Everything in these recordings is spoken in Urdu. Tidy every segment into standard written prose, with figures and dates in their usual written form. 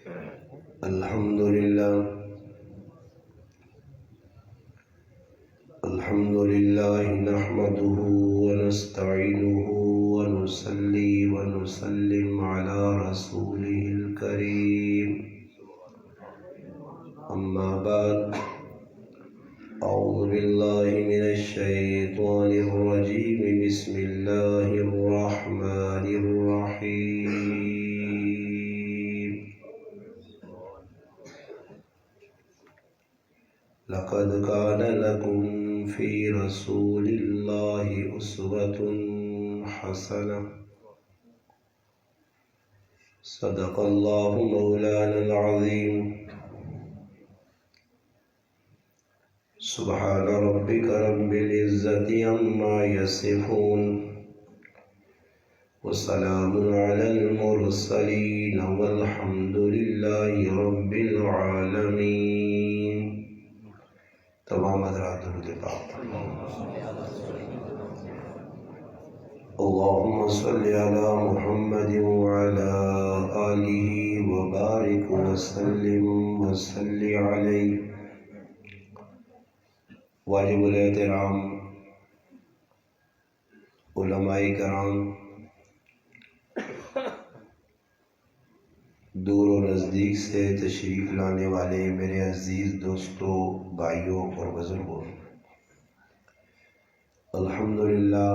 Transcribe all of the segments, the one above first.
الحمد لله نحمده ونستعينه ونصلي ونسلم على رسوله الكريم. أما بعد، أعوذ بالله من الشيطان الرجيم. بسم الله الرحمن الرحيم. لقد كان لكم في رسول الله أسوة حسنة. صدق الله مولانا العظيم. سبحان ربك رب العزة عما يصفون، وسلام على المرسلين، والحمد لله رب العالمين. تمام حضرات درود پاک. اللهم صل على محمد وعلى آله وبارك وسلم وصل عليه. واجب الاحترام علماء کرام، دور و نزدیک سے تشریف لانے والے میرے عزیز دوستوں، بھائیوں اور بزرگوں، الحمدللہ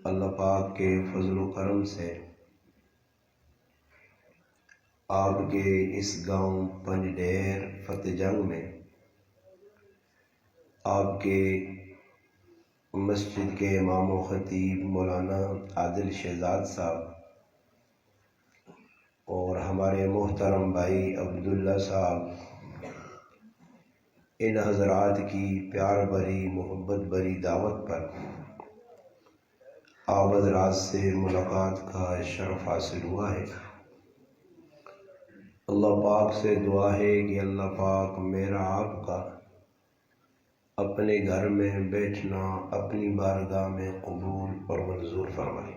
اللہ پاک کے فضل و کرم سے آپ کے اس گاؤں پنج ڈیر فتح جنگ میں آپ کے مسجد کے امام و خطیب مولانا عادل شہزاد صاحب اور ہمارے محترم بھائی عبداللہ صاحب، ان حضرات کی پیار بھری محبت بھری دعوت پر آپ حضرات سے ملاقات کا شرف حاصل ہوا ہے. اللہ پاک سے دعا ہے کہ اللہ پاک میرا آپ کا اپنے گھر میں بیٹھنا اپنی بارگاہ میں قبول اور منظور فرمائے.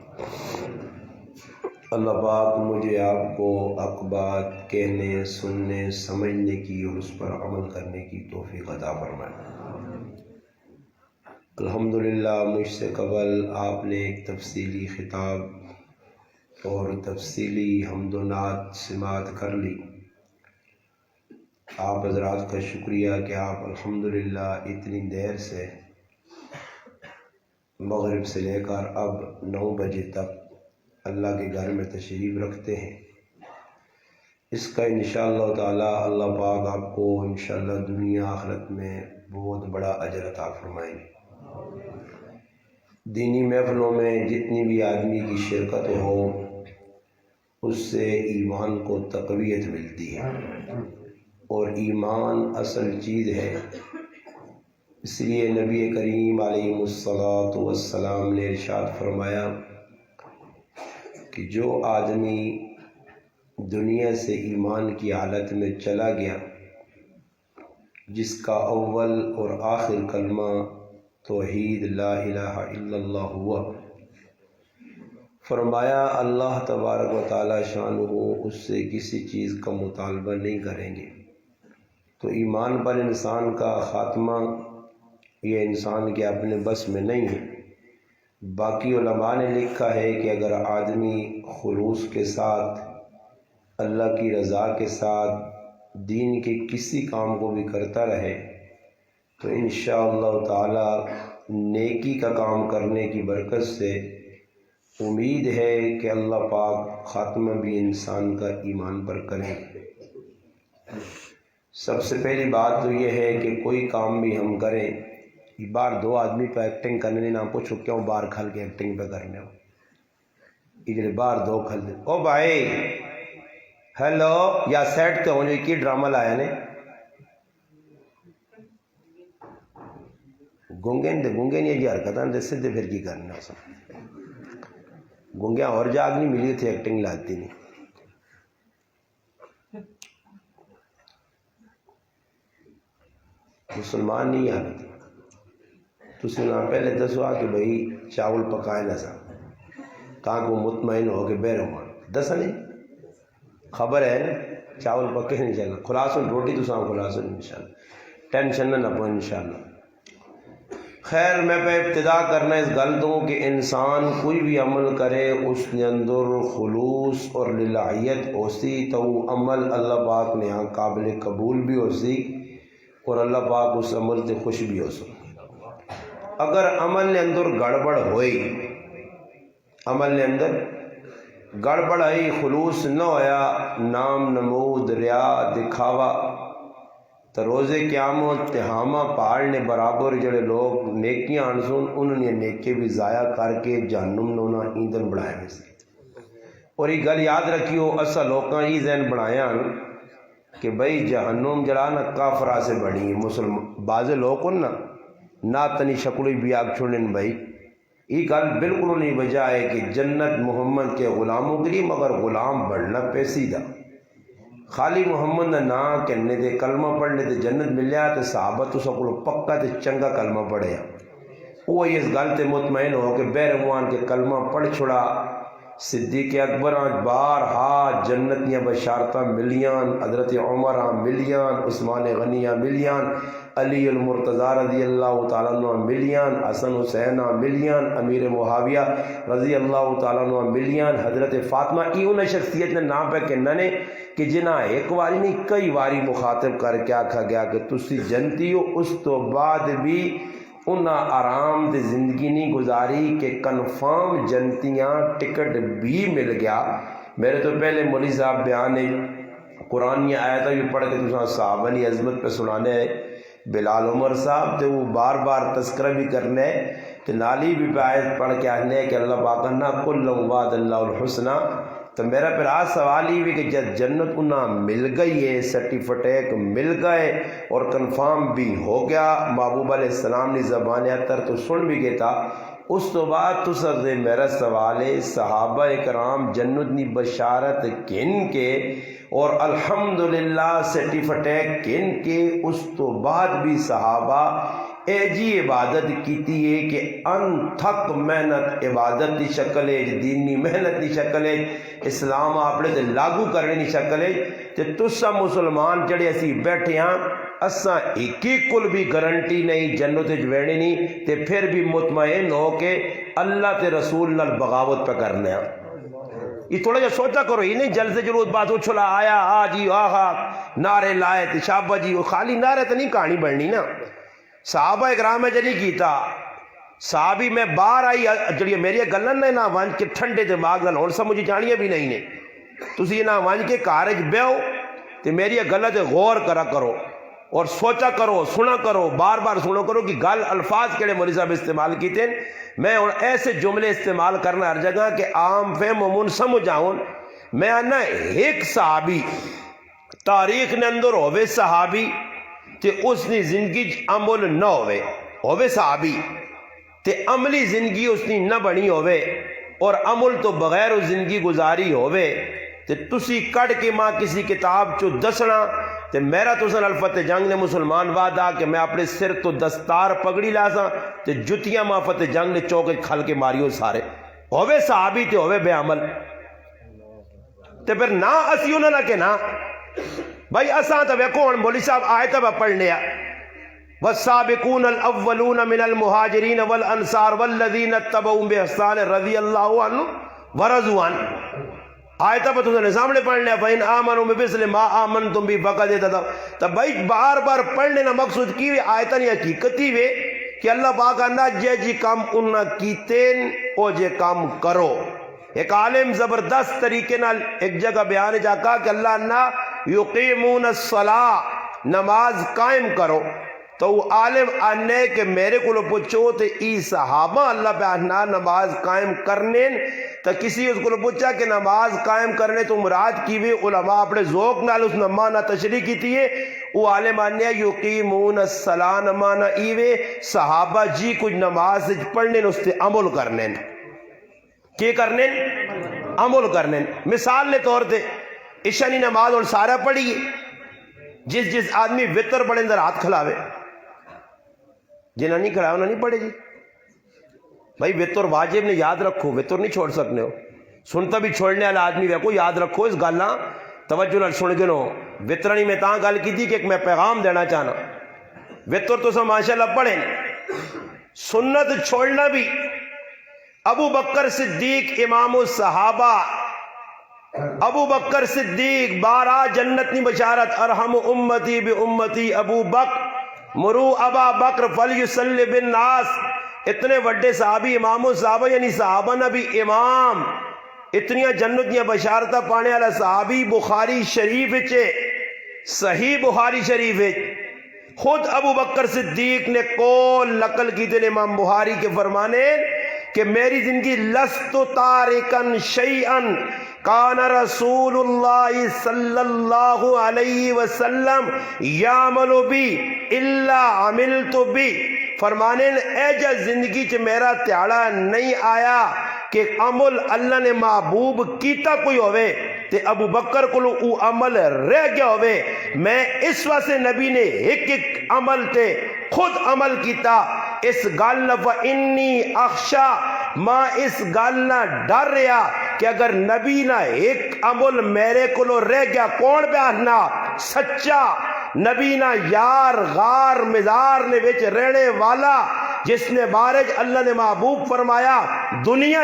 اللہ پاک مجھے آپ کو حق بات کہنے، سننے، سمجھنے کی اور اس پر عمل کرنے کی توفیق عطا فرمائے. الحمدللہ مجھ سے قبل آپ نے ایک تفصیلی خطاب اور تفصیلی حمد و نعت سماعت کر لی. آپ حضرات کا شکریہ کہ آپ الحمدللہ اتنی دیر سے مغرب سے لے کر اب 9 بجے تک اللہ کے گھر میں تشریف رکھتے ہیں. اس کا انشاءاللہ تعالی اللہ پاک آپ کو انشاءاللہ دنیا آخرت میں بہت بڑا اجر عطا فرمائیں گے. دینی محفلوں میں جتنی بھی آدمی کی شرکت ہو اس سے ایمان کو تقویت ملتی ہے، اور ایمان اصل چیز ہے. اس لیے نبی کریم علیہ الصلاۃ والسلام نے ارشاد فرمایا کہ جو آدمی دنیا سے ایمان کی حالت میں چلا گیا، جس کا اول اور آخر کلمہ توحید لا الہ الا اللہ ہوا، فرمایا اللہ تبارک و تعالی شانہ اس سے کسی چیز کا مطالبہ نہیں کریں گے. تو ایمان پر انسان کا خاتمہ یہ انسان کے اپنے بس میں نہیں ہے. باقی علماء نے لکھا ہے کہ اگر آدمی خلوص کے ساتھ اللہ کی رضا کے ساتھ دین کے کسی کام کو بھی کرتا رہے تو انشاءاللہ تعالی نیکی کا کام کرنے کی برکت سے امید ہے کہ اللہ پاک خاتمہ بھی انسان کا ایمان پر کریں. سب سے پہلی بات تو یہ ہے کہ کوئی کام بھی ہم کریں، بار 2 آدمی پہ ایکٹنگ کرنے نہ پوچھو کیوں بار کھل کے ایکٹنگ پہ کرنے ہو، ادھر بار 2 کھل دے. او بھائی ہیلو یا سیٹ تے ہو جو کی ڈرامہ لایا نے گونگے نہیں جی حرکتاں دے سدھے پھر کی کرنا سب گونگیاں اور جاگ نہیں ملی تھی ایکٹنگ لاتی نہیں. مسلمان نہیں آتے تسی نہ پہلے دسوا کہ بھائی چاول پکائے نہ سا تاکہ وہ مطمئن ہو کہ بے رحمان دسا نہیں خبر ہے نا چاول پکے انشاءاللہ خلاصن روٹی تو سام خلاصن انشاءاللہ ٹینشن نہ پو انشاءاللہ. خیر میں پہ ابتدا کرنا اس گل تو کہ انسان کوئی بھی عمل کرے اس نے اندر خلوص اور للہیت ہو سی تو وہ عمل اللہ پاک نے یہاں قابل قبول بھی ہو سی اور اللہ پاک اس عمل سے خوش بھی ہو سو. اگر عمل نے اندر گڑبڑ ہوئی عمل نے اندر گڑبڑ آئی خلوص نہ ہویا نام نمود ریا دکھاوا تو روز قیامت تہامہ پہاڑنے برابر جڑے لوگ نیکیاں آنسون انہوں نے نیکے بھی ضائع کر کے جہنم نونا ایندن بڑھائے میں سے. اور یہ گل یاد رکھیو اسا لوکاں یہ ذہن بڑھایا کہ بھئی جہنم جڑا نا کافرہ سے بڑھی ہے مسلمان بعض لوگ نا تنی شکلوی بھی آگ چھوڑن بھئی یہ گل بالکل نہیں وجہ ہے کہ جنت محمد کے غلاموں کے لیے مگر غلام بڑھنا پیسیدہ خالی محمد نہ نا کہنے دے کلمہ پڑھنے دے جنت ملیا تو صحابہ تو سکولو پکا تے چنگا کلمہ پڑھیا وہ اس گل تے مطمئن ہو کہ بیرموان کے کلمہ پڑھ چھڑا صدیق اکبر بارہا جنتیاں بشارتہ ملیان حضرت عمر ملیان عثمان غنیہ ملیان علی المرتضی رضی اللہ تعالیٰ عنہ ملیان حسن حسین ملیان امیر معاویہ رضی اللہ تعالیٰ عنہ ملیان حضرت فاطمہ ایون شخصیت نے نام پہ کہنا نے کہ جنہ ایک واری نہیں کئی واری مخاطب کر کے آکھا گیا کہ تسی جنتی ہو اس تو بعد بھی انہاں آرام دے زندگی نہیں گزاری کہ کنفرم جنتیاں ٹکٹ بھی مل گیا. میرے تو پہلے مولی صاحب بیان قرآن یہ آیتہ بھی پڑھ کے تساں صحابہ کی عظمت پہ سنانے ہے بلال عمر صاحب تو وہ بار بار تذکرہ بھی کرنے تو نالی بھی پہ آیت پڑھ کے آنے کہ اللہ پاک نا کل وعد اللہ الحسنہ. تو میرا پھر آج سوال ہی بھی کہ جب جنت انہاں مل گئی ہے سرٹیفکیٹ مل گئے اور کنفرم بھی ہو گیا محبوب علیہ السلام نے زبان اتر تو سن بھی گیا تھا اس تو بعد تو سر میرا سوال ہے صحابہ کرام جنت نی بشارت کن کے اور الحمدللہ سرٹیفکیٹ کن کے اس تو بعد بھی صحابہ اے جی عبادت کیتی ہے کہ ان تھک محنت عبادت کی شکل ہے دینی محنت کی شکل ہے اسلام اپنے تے لاگو کرنے کی شکل ہے تے تسا مسلمان جڑے اسی بیٹھے ہاں اساں ایک کل بھی گارنٹی نہیں جنت وچ ویڑے نہیں تے پھر بھی مطمئن ہو کہ اللہ تے رسول نال بغاوت پہ کرنے ہاں. یہ تھوڑا جا سوچا کرو یہ نہیں جلد سے جلود بات اچھلا آیا آ جی آہا نعرے لائے تے شابہ جی خالی نعرے تے نہیں کہانی بڑھنی نا. صحابہ اکرام میں جنی کیتا صحابی میں باہر آئی جڑی میری گلن نے نہ ونج کے ٹھنڈے دماغ نال ہن سمجھ جانیاں بھی نہیں نے تسی نہ ونج کے کارج بیو تے میری گلت غور کرا کرو اور سوچا کرو سنا کرو بار بار سنو کرو کہ گل الفاظ کیڑے مولوی صاحب استعمال کیتے میں ہن ایسے جملے استعمال کرنا ہر جگہ کہ عام فہم و سمجھ آؤں. میں آنا ایک صحابی تاریخ نے اندر ہوئے صحابی تے اس نے زندگی عمل نہ ہوئے صحابی تے عملی زندگی اس نے نہ بنی ہوئے اور عمل تو بغیر اس زندگی گزاری ہوئے تے تسی کڑ کے ماں کسی کتاب چو دسنا تے میرا تسن الفتح جنگ نے مسلمان وعدہ کہ میں اپنے سر تو دستار پگڑی لاساں تے جتیاں ماں فتح جنگ نے چوکے کھل کے ماریو سارے ہوئے صحابی تے ہوئے بے عمل تے پھر نہ اسیوں نہ کہ نہ بھائی اساں تو ویکھو ہن مولوی صاحب آیت پڑھنے آ والسابقون الاولون من المہاجرین والانصار والذین اتبعوا باحسان رضی اللہ عنہ ورضوا عنہ آیت پر تمہیں سامنے پڑھنے فَإِنْ آمَنُوا بِمِثْلِ مَا آمَنْتُمْ بِهِ فَقَدِ اهْتَدَوْا. تو بھائی بار بار پڑھنے نہ مقصود کی ہوئے آیت نہیں حقیقتی ہوئے کہ اللہ پاک اندہ جی کام انہا کیتین او جے کام کرو. ایک عالم زبردست طریقے نہ ایک جگہ بیان جاکا کہ اللہ انہا یقیمون الصلاة نماز قائم کرو. تو وہ عالم آنے کہ میرے کو پوچھو تے ای صحابہ اللہ پہ آنا نماز قائم کرنے تو کسی اس کو پوچھا کہ نماز قائم کرنے تو مراد کی بھی علماء اپنے ذوق نال اس نمانا تشریح کی تھی ہے وہ عالم آنے یقیمون الصلاة نمانا ایوے صحابہ جی کچھ نماز پڑھنے اس تے عمل کرنے کی کرنے عمل کرنے. مثال لے طور تے عشاء نماز اور سارا پڑھی جس آدمی وطر پڑھے اندر ہاتھ کھلاوے جنہاں نہیں کھڑا انہاں نہیں پڑھے جی بھائی وطر واجب نے یاد رکھو وطر نہیں چھوڑ سکنے ہو سنتا بھی چھوڑنے والا آدمی ویکو یاد رکھو اس گل توجہ نال سن کے نو وطرنی میں تاں گل کی تھی کہ ایک میں پیغام دینا چاہنا وطر تو سب ماشاءاللہ پڑھیں سنت چھوڑنا بھی ابو بکر صدیق امام الصحابہ ابو بکر صدیق بارہ جنت نی بشارت ارحم امتی بی امتی ابو بکر مرو ابا بکر فلیصلی بالناس اتنے وڈے صحابی امام الصحابہ یعنی صحابہ نبی امام اتنیاں جنت دیاں بشارتہ پانے والا صحابی بخاری شریف چے صحیح بخاری شریف خود ابو بکر صدیق نے کول نقل کی تھے امام بخاری کے فرمانے کہ میری زندگی لست تارکن شیئن کان رسول اللہ صلی اللہ علیہ وسلم یعمل بی الا عملت بی فرمانے اے جا زندگی چ میرا تیاڑا نہیں آیا کہ عمل اللہ نے محبوب کیتا کوئی ہوئے تے ابو بکر کو او عمل رہ گیا ہوئے میں اس واسطے نبی نے ایک ایک عمل تے خود عمل کیتا اس گل انی اخشا ماں اس گل نہ ڈر رہا کہ اگر نبی نہ ایک عمل میرے کو رہ گیا کون بیاننا سچا نبی نہ یار غار مزار نے وچ رہنے والا جس نے بارج اللہ نے محبوب فرمایا دنیا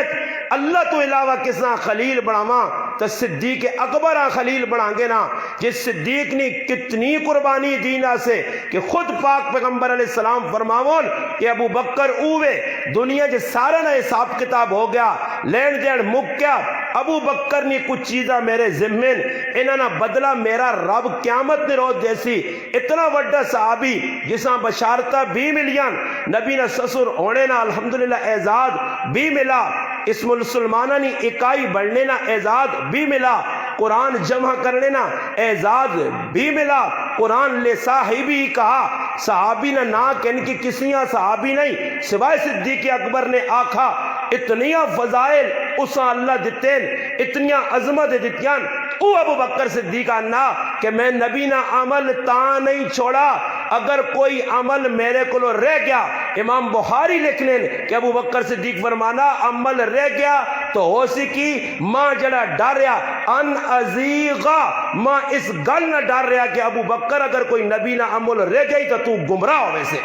اللہ تو علاوہ کسنا خلیل بناواں تو صدیق اکبر خلیل بنا گے نا جس صدیق نے کتنی قربانی دینا سے کہ خود پاک پیغمبر علیہ السلام فرماون کہ ابو بکر اوے دنیا جے سارا نہ حساب کتاب ہو گیا لین دین مک گیا ابو بکر نے کچھ چیزاں میرے ذمن انہاں نہ بدلہ میرا رب قیامت نے روز جیسی اتنا وڈا صحابی جساں بشارتہ بھی ملیاں نبی نہ سسر ہونے نا الحمدللہ اعزاز بھی ملا اسم المسلمانہ نی اکائی بڑھنے نا اعزاز بھی ملا قرآن جمع کرنے نا اعزاز بھی ملا قرآن لے صاحبی کہا صحابی نہ کہن کی کسیاں صحابی نہیں سوائے صدیق اکبر نے آکھا اتنیاں فضائل اساں اللہ دیتین اتنیاں عظمت دیتیاں او ابو بکر صدیق نا کہ میں نبی نہ عمل تا نہیں چھوڑا اگر کوئی عمل میرے کو رہ گیا امام بخاری لکھ لیں کہ ابو بکر صدیق فرمانا عمل رہ گیا تو ہو سکی ماں جڑا ڈر رہا ان ازیغا ماں اس گل نہ ڈر رہا کہ ابو بکر اگر کوئی نبی نہ عمل رہ گئی تو گمراہ ہو ویسے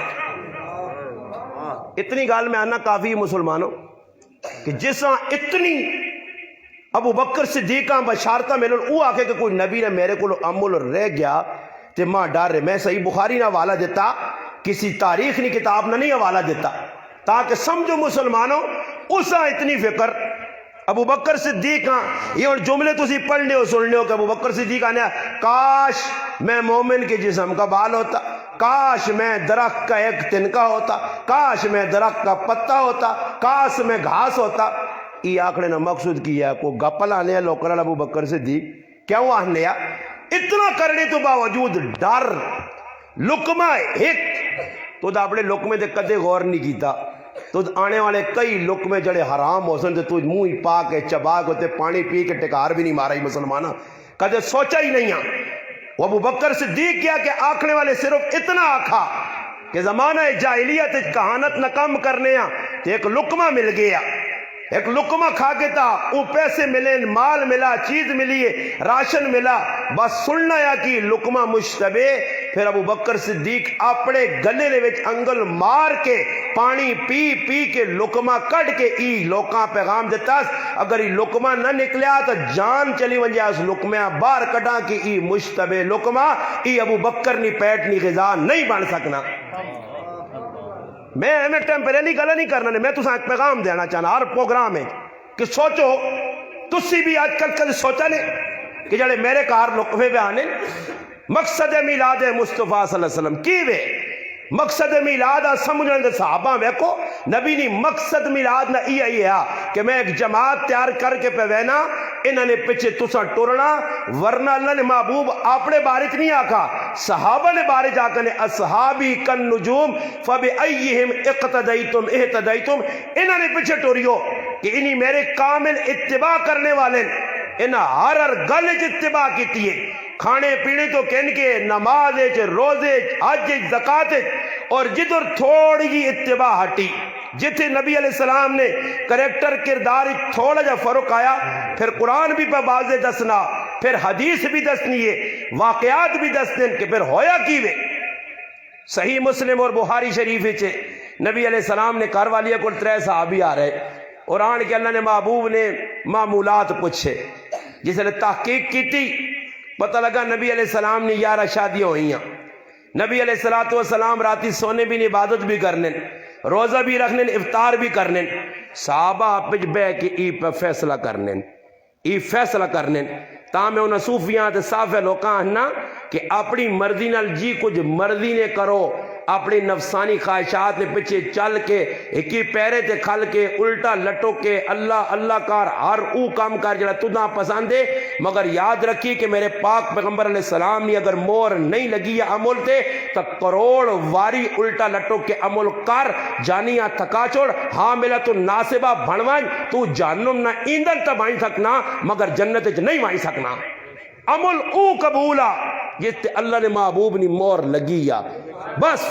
اتنی گال میں آنا کافی مسلمانوں کہ جساں اتنی ابو بکر صدیقہ بشارتہ ملن او آکے کہ کوئی نبی نے میرے کو عمل رہ گیا تے ماں ڈر رہے میں صحیح بخاری نہ حوالہ دیتا کسی تاریخ نی کتاب نہ نہیں حوالہ دیتا تاکہ سمجھو مسلمانوں اسا اتنی فکر ابو بکر صدیق یہ اور جملے تسی پڑھنے ہو سننے ہو کہ ابو بکر صدیق نے کاش میں مومن کے جسم کا بال ہوتا کاش میں درخت کا ایک تنکا ہوتا کاش میں درخت کا پتا ہوتا کاش میں گھاس ہوتا یہ آکھنے نہ مقصود کیا کو گپل آنے لوکرال ابو بکر صدیق کیوں آنے اتنا کرنے تو باوجود ڈر لقمہ ایک تو دا اپنے لقمے دے کدے غور نہیں کیتا تو آنے والے کئی لقمے جڑے حرام ہو سن تو منہ ہی پا کے چبا کے پانی پی کے ٹکار بھی نہیں مارا ہی مسلمانہ کدے سوچا ہی نہیں وہ ابو بکر صدیق کیا کہ آکھنے والے صرف اتنا آکھا کہ زمانہ جاہلیت کہانت نہ کم کرنے تو ایک لقمہ مل گیا ایک لقمہ کھا کے تھا وہ پیسے ملے مال ملا چیز ملی راشن ملا بس سننا یا کہ لقمہ مشتبہ پھر ابو بکر صدیق اپنے گلے نے وچ انگل مار کے پانی پی پی کے لقمہ کٹ کے ای لوکاں پیغام دیتا اگر ای لقمہ نہ نکلیا تو جان چلی ونجا اس لقمہ باہر کٹا کہ ای مشتبہ لقمہ ای ابو بکر نی پیٹ نی غذا نہیں بن سکنا میں ٹیمپریلی گلا نہیں کرنا میں تو ایک پیغام دینا چاہنا ہر پروگرام ہے کہ سوچو تسی بھی آج کل کل سوچا نہیں کہ جڑے میرے کار لقمے پہ آنے مقصد میلاد مصطفیٰ صلی اللہ علیہ وسلم کی وے مقصد میلاد سمجھنے دے صحابہ ویکو نبی نے مقصد میلاد نہ ای ہے کہ میں ایک جماعت تیار کر کے پہ وینا انہوں نے پیچھے تسا ٹورنا ورنہ اللہ نے محبوب اپنے بارے نہیں آکھا صحابہ نے بارے جا کر اصحابی کن نجوم فبئیہم اقتدیتم اہتدیتم انہوں نے پیچھے ٹوریو کہ انہی میرے کامل اتباع کرنے والے انہاں ہر گل اتباع کیتی ہے کھانے پینے تو کہن کے نماز روزے حج زکات اور جدھر تھوڑی جی اتباع ہٹی جتھے نبی علیہ السلام نے کریکٹر کردار تھوڑا جا فرق آیا پھر قرآن بھی واضح دسنا پھر حدیث بھی دسنی ہے واقعات بھی دس دن کہ پھر ہویا کی وے صحیح مسلم اور بخاری شریف چے نبی علیہ السلام نے گھر والی کو 3 صحابی آ رہے اور آن کے اللہ نے محبوب نے معمولات پوچھے جس نے تحقیق کی تھی پتہ لگا نبی علیہ السلام نے 11 شادیاں ہوئی ہیں نبی علیہ السلام راتی سونے بھی عبادت بھی کرنے روزہ بھی رکھنے افطار بھی کرنے صحابہ آپ بہ کے ای پہ فیصلہ کرنے تا میں انہاں صوفیاں تے صافے لوکاں ہنا کہ اپنی مرضی نال جی کچھ مرضی نے کرو اپنی نفسانی خواہشات نے پیچھے چل کے ایکی پیرے تے کھل کے الٹا لٹو کے اللہ اللہ کار ہر او کام کر جڑا تُدھا پسند ہے مگر یاد رکھی کہ میرے پاک پیغمبر علیہ السلام نے اگر مور نہیں لگی ہے عمل تے تو کروڑ واری الٹا لٹو کے عمل کر جانیاں تھکا چھوڑ ہاں ملا تو ناسبہ بھنوائیں تو جہنم نہ ایندھن تا وائیں سکنا مگر جنت وچ نہیں وائیں سکنا عمل او قبولا جس تے اللہ نے محبوب نی مور لگی یا بس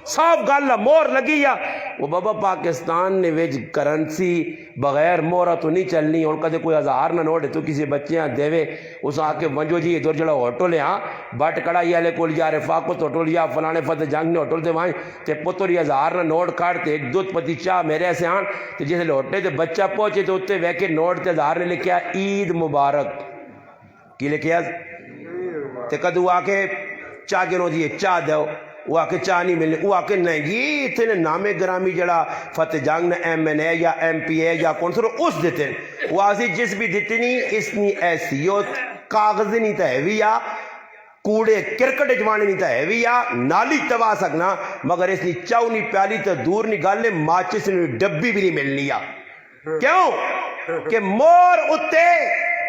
صاف گل مور لگی یا وہ بابا پاکستان نے ویج کرنسی بغیر مورا تو نہیں چلنی اور کدے کوئی 1000 نہ نوٹ تو کسی بچیاں دیوے اس آ کے ونجو جی ادھر جڑا ہوٹل ہے ہاں بٹ کڑائی والے کول یا رفاقت ہوٹل یا فلانے فتح جنگ نے ہوٹل تے وائیں تے پتر 1000 نہ نوٹ کاٹ تے ایک دودھ پتی چاہ میرے ایسے آن تے جسے لوٹے تے بچہ پہنچے تو اتے وے کے نوٹ تے 1000 نے لکھیا عید مبارک کی لکھیا تے کدو آ کے چاہ گنو جی چاہ دیو وہ آکے چاہ نہیں ملنے وہ آکے نہیں جی اتنے نام گرامی جڑا فتح جنگ نے MNA یا MP یا کون سر اس دیتے ہیں وہ آسی جس بھی دیتے نہیں اس نی ایسیوت کاغذ نہیں تا ہے بھی یا کوڑے کرکٹ جوانے نہیں تا ہے بھی یا نالی توا سکنا مگر اس نی چاو نہیں پیالی تا دور نہیں گالے ماچس نے ڈبی بھی نہیں ملنی یا کیوں کہ مور اتے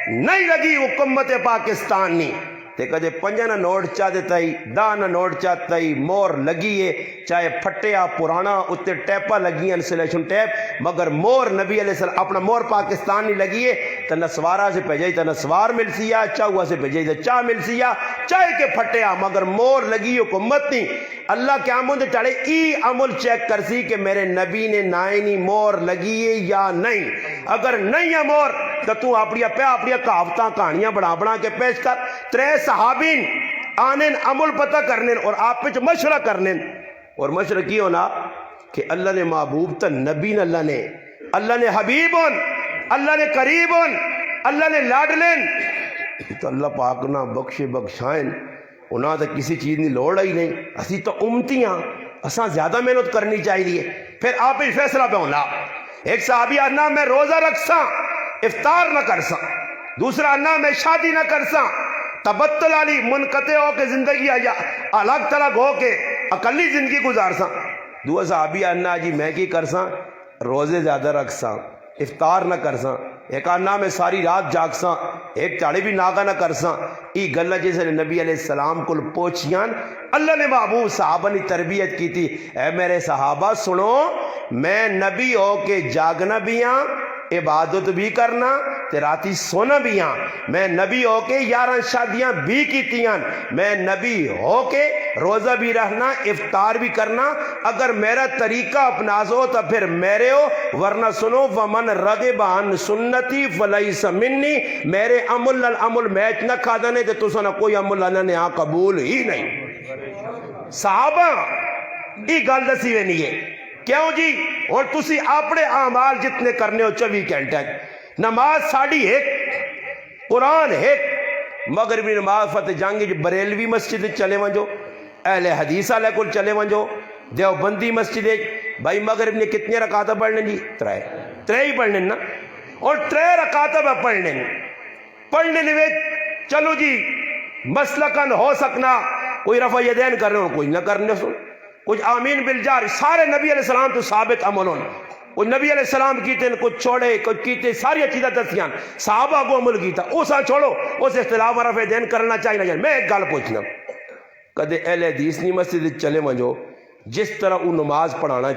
نہیں لگی حکومت پاکستان نہیں تے کدے 5 نہ نوٹ چاہ دیتا ہی 10 نہ نوٹ چاہتا ہی مور لگیے چاہے پھٹیا پرانا اتے ٹیپا لگی انسلیشن ٹیپ مگر مور نبی علیہ السلام اپنا مور پاکستان نہیں لگیے تو نسوارا سے بھیجائی تو نسوار مل سیا چاہوا سے بھیجائی تو چاہ مل سیا چاہے کہ پھٹیا مگر مور لگی حکومت نہیں اللہ کے عمل ٹاڑے ای عمل چیک کر سی کہ میرے نبی نے نائنی مور لگیے یا نہیں اگر نہیں ہے مور تو اپنی کہاوتاں کہانیاں بنا کے پیش کر 3 صحابین آنین عمل پتہ کرنے اور آپ پہ مشورہ کرنے اور مشورہ کی ہونا کہ اللہ نے محبوب تا نبی اللہ نے حبیبن اللہ نے قریبن اللہ نے لاڈلن تو اللہ پاک نہ بخشائیں انہاں تو کسی چیز نہیں لوڑ ہی نہیں اسی تو امتیاں اساں زیادہ محنت کرنی چاہیے پھر آپ ہی فیصلہ پہ ہونا ایک صحابی آنا میں روزہ رکھساں افطار نہ کرساں دوسرا آنا میں شادی نہ کرساں تبتل علی منقطع ہو کے زندگی آیا الگ تلگ ہو کے اکلی زندگی گزارساں دو صحابی آنا جی میں کی کرساں روزے زیادہ رکھساں افطار نہ کرساں ایک آنا میں ساری رات جاگساں ایک چاڑے بھی ناغا نہ کرساں ای گلہ جیسے نبی علیہ السلام کو پوچھیاں اللہ نے محبوب صحابہ نے تربیت کی تھی اے میرے صحابہ سنو میں نبی ہو کے جاگنا بھی ہاں عبادت بھی کرنا راتی سونا بھی ہاں میں نبی ہو کے 11 شادیاں بھی کیتیاں میں نبی ہو کے روزہ بھی رہنا افطار بھی کرنا اگر میرا طریقہ اپنازو تو پھر میرے ہو ورنہ سنو ومن رغب عن سنتی فلیس منی میرے عمل میچ نہ کھادنے تو سنا کوئی عمل اللہ نے ہاں قبول ہی نہیں صحابہ ای گل دسی وے نہیں ہے کیوں جی اور تسی اپنے اعمال جتنے کرنے ہو 24 گھنٹے نماز ساڑی ایک قرآن ایک مغربی نماز فتح جنگ بریلوی مسجد چلے ونجو اہل حدیث علیہ کل چلے ونجو دیوبندی مسجد بھائی مغرب نے کتنے رکعتیں پڑھنے جی 3 ہی پڑھنے نا اور 3 رکعتیں میں پڑھنے میں چلو جی مسلکن ہو سکنا کوئی رفع یدین کرنے اور کوئی نہ کرنے سن کچھ آمین بالجار سارے نبی علیہ السلام تو ثابت عملون کچھ نبی علیہ السلام کیتے کچھ چھوڑے کچھ کیتے ساری چیزیں دستیاں صحابہ کو عمل کیتا اسا چھوڑو اس اختلاف رفع دین کرنا چاہیے نہ میں ایک گل پوچھنا کدے اہل حدیث نہیں مسجد چلے ونجو جس طرح وہ نماز پڑھانا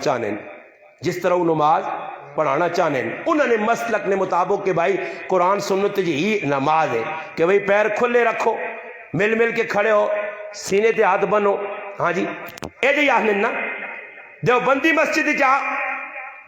چاہنے انہوں نے مسلک نے مطابق کہ بھائی قرآن سنت جی ہی نماز ہے کہ بھائی پیر کھلے رکھو مل کے کھڑے ہو سینے تے ہاتھ بنو ہاں جی اے جی آخنے نا دیوبندی مسجد جا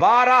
12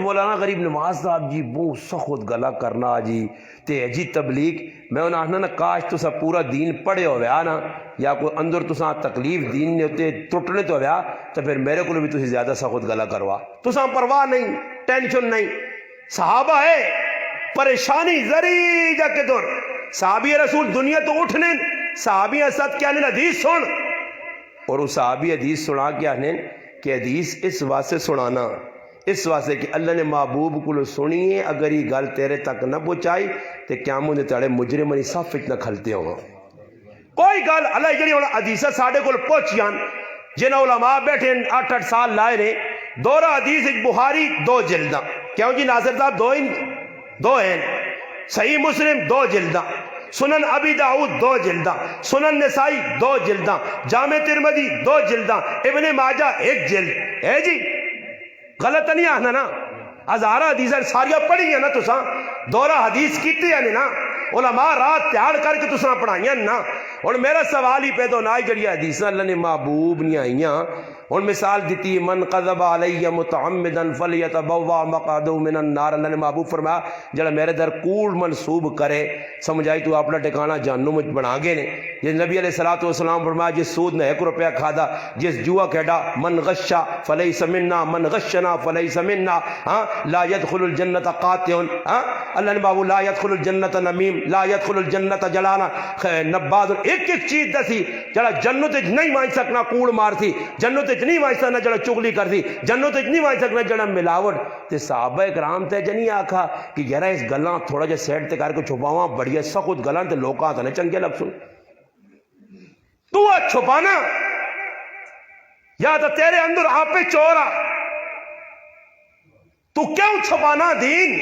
مولانا غریب نواز صاحب جی بہت سخت گلا کرنا جی تے جی تبلیغ میں انہاں آخنا نا کاش تسا پورا دین پڑھے ہویا نا یا کوئی اندر تسا تکلیف دین نے ہوتے ٹوٹنے تو ہویا تو پھر میرے کو بھی تسی زیادہ سخت گلا کروا تسا پرواہ نہیں ٹینشن نہیں صحابہ ہے پریشانی ذری جا کے دور صحابی رسول دنیا تو اٹھنے صحابی اسد کیا نے حدیث سن اور اس صحابی حدیث سنا کیا نے کہ حدیث اس واسطے سنانا اس واسطے کہ اللہ نے محبوب کو سنیے اگر یہ گل تیرے تک نہ پہنچائی تو قیامت دے تڑے مجرمانی صف وچ نہ کھلتے ہوں کوئی گل اللہ جڑی ہن حدیث ساڈے کول پہنچیاں جن علماء بیٹھے 8-8 سال لائے نے دورہ حدیث بخاری 2 جلداں کیوں جی ناصر صاحب 2 ہیں صحیح مسلم 2 جلداں سنن ابی داؤد 2 جلداں سنن نسائی 2 جلداں جامع ترمذی 2 جلداں ابن ماجہ 1 جلد ہے جی غلط نہیں آنا نا ہزارہ حدیث ساریاں پڑھی ہیں نا تساں دورہ حدیث کیتے ہیں نا علماء رات تیار کر کے تساں پڑھائیاں نا اور میرا سوال ہی پیدا ہونا ہے جڑی حدیث اللہ نے محبوب نہیں آئیاں اور مثال دیتی من قذب علی متعمدا فلیتبوا مقعدہ من النار اللہ نے محبوب فرمایا جڑا میرے در کوڑ منسوب کرے سمجھائی تو اپنا ٹھکانہ جہنم وچ بنا گئے نے جس نبی علیہ الصلوۃ والسلام فرمایا جس سود نے 1 روپیہ کھادا جس جوا کھیڈا من غشا فلیس منا من غشنا فلیس منا لا يدخل الجنت قاطع اللہ نے محبوب لا يدخل الجنت نمیم لا يدخل الجنت جلانا نباذ ایک چیز دسی جڑا جنت وچ نہیں وان سکنا کوڑ مار تھی جنت وچ نہیں وان سکنا جڑا چغلی کر دی جنت وچ نہیں وان سکنا جڑا ملاوٹ تے صحابہ کرام تے جنی آکھا کہ یار اس گلاں تھوڑا جہا سیڈ تے کر کے چھپاواں بڑی سخت گلاں تے لوکاں تے چنگے لگ سن تو چھپانا یا تو تیرے اندر آپ چورا تو کیوں چھپانا دین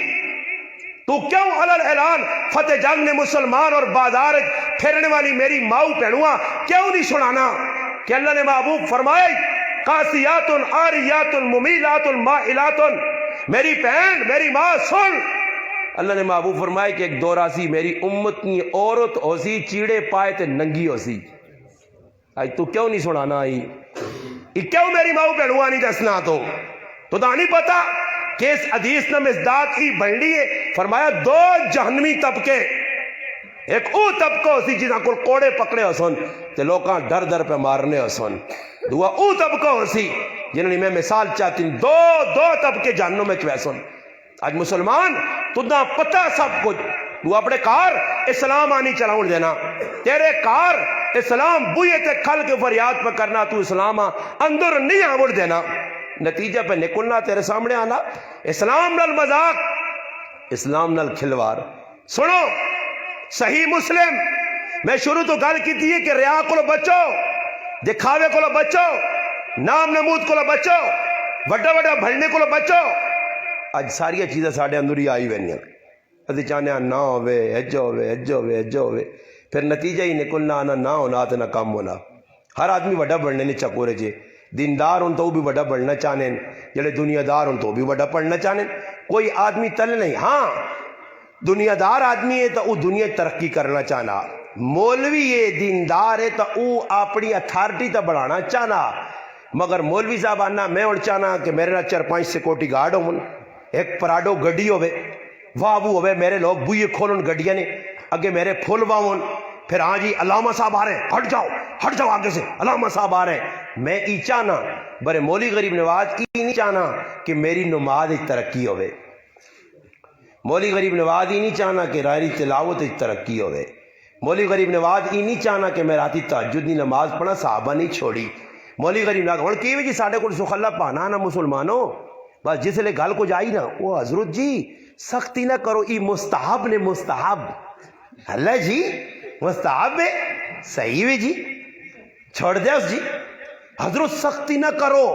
تو کیوں علل اعلان فتح جنگ نے مسلمان اور بازار پھیرنے والی میری ماؤ پہنوا کیوں نہیں سنانا کہ اللہ نے محبوب فرمائے قاسیات عاریات ممیلات مائلات میری بہن میری ماں سن اللہ نے محبوب فرمائے کہ ایک دورہ سی میری امت کی عورت ہو سی چیڑے پائے تے ننگی ہو سی آج تو کیوں نہیں سنانا آئی کیوں میری ماؤ پہنوا نہیں دسنا تو نہیں پتا کہ اس حدیث نے مزداد کی بنڈی ہے فرمایا 2 جہنمی طبقے ایک او طبقہ ہو سی جنہاں کو کوڑے پکڑے ہو سن تے لوکاں ڈر ڈر پہ مارنے ہو سن دعا او طبقہ ہو سی جنہوں نے میں مثال چاہتی ہوں 2 طبقے جہنم میں چوے سن آج مسلمان تدہ پتہ سب کچھ تو اپنے کار اسلام آنی چلاؤں دینا تیرے کار اسلام بوئے تے کھل کے فریاد پہ کرنا تو اسلام اندر نہیں آوڑ دینا نتیجہ پہ نکلنا تیرے سامنے آنا اسلام نال مذاق اسلام نال کھلوار سنو صحیح مسلم میں شروع تو گل کی تھی کہ ریا کو بچو دکھاوے کو بچو نام نمود کو بچو وڈا وڈا بھڑنے کو بچو اج ساری چیزیں ساڑھے اندر ہی آئی ہوئے ادھی چاہنے نہ ہوئے اجو ہوئے اجو ہوئے اجو ہوئے پھر نتیجہ ہی نکلنا نہ ہونا تو نہ کم ہونا ہر آدمی وڈا بڑھنے نے چکورے جے دیندار ہوں تو بھی وڈا بڑھنا چاہنے جڑے دنیا دار ہوں تو بھی وڈا پڑھنا چاہنے کوئی آدمی تل نہیں ہاں دنیا دار آدمی ہے تو وہ دنیا ترقی کرنا چاہنا مولوی ہے دیندار ہے تو وہ اپنی اتھارٹی تو بڑھانا چاہنا مگر مولوی صاحب آنا میں اور چاہنا کہ میرے نہ 4-5 سیکورٹی گارڈ ہوں ایک پراڈو گڈی ہوئے واہ ہوئے میرے لوگ بوئے کھولن گڈیاں نے اگے میرے پھول باؤن پھر ہاں جی علامہ صاحب آ رہے ہیں ہٹ جاؤ آگے سے علامہ صاحب آ رہے ہیں میں ای چاہنا برے مولوی غریب نواز ای نہیں چاہنا کہ میری نماز ترقی ہوئے مولوی غریب نواز ای نہیں چاہنا کہ رائری تلاوت ترقی ہوئے مولوی غریب نواز ای نہیں چاہنا کہ میں راتی تہجد دی نماز پڑھا صحابہ نہیں چھوڑی مولوی غریب نواز ہن کی جی ساڈے کول سخ اللہ پانا نا مسلمانوں بس جس لے گل کو جائی نا وہ حضرت جی سختی نہ کرو ای مستحب نے مستحب اللہ جی مستحب ہے صحیح ہے جی چھوڑ دے اس جی حضرت سختی نہ کرو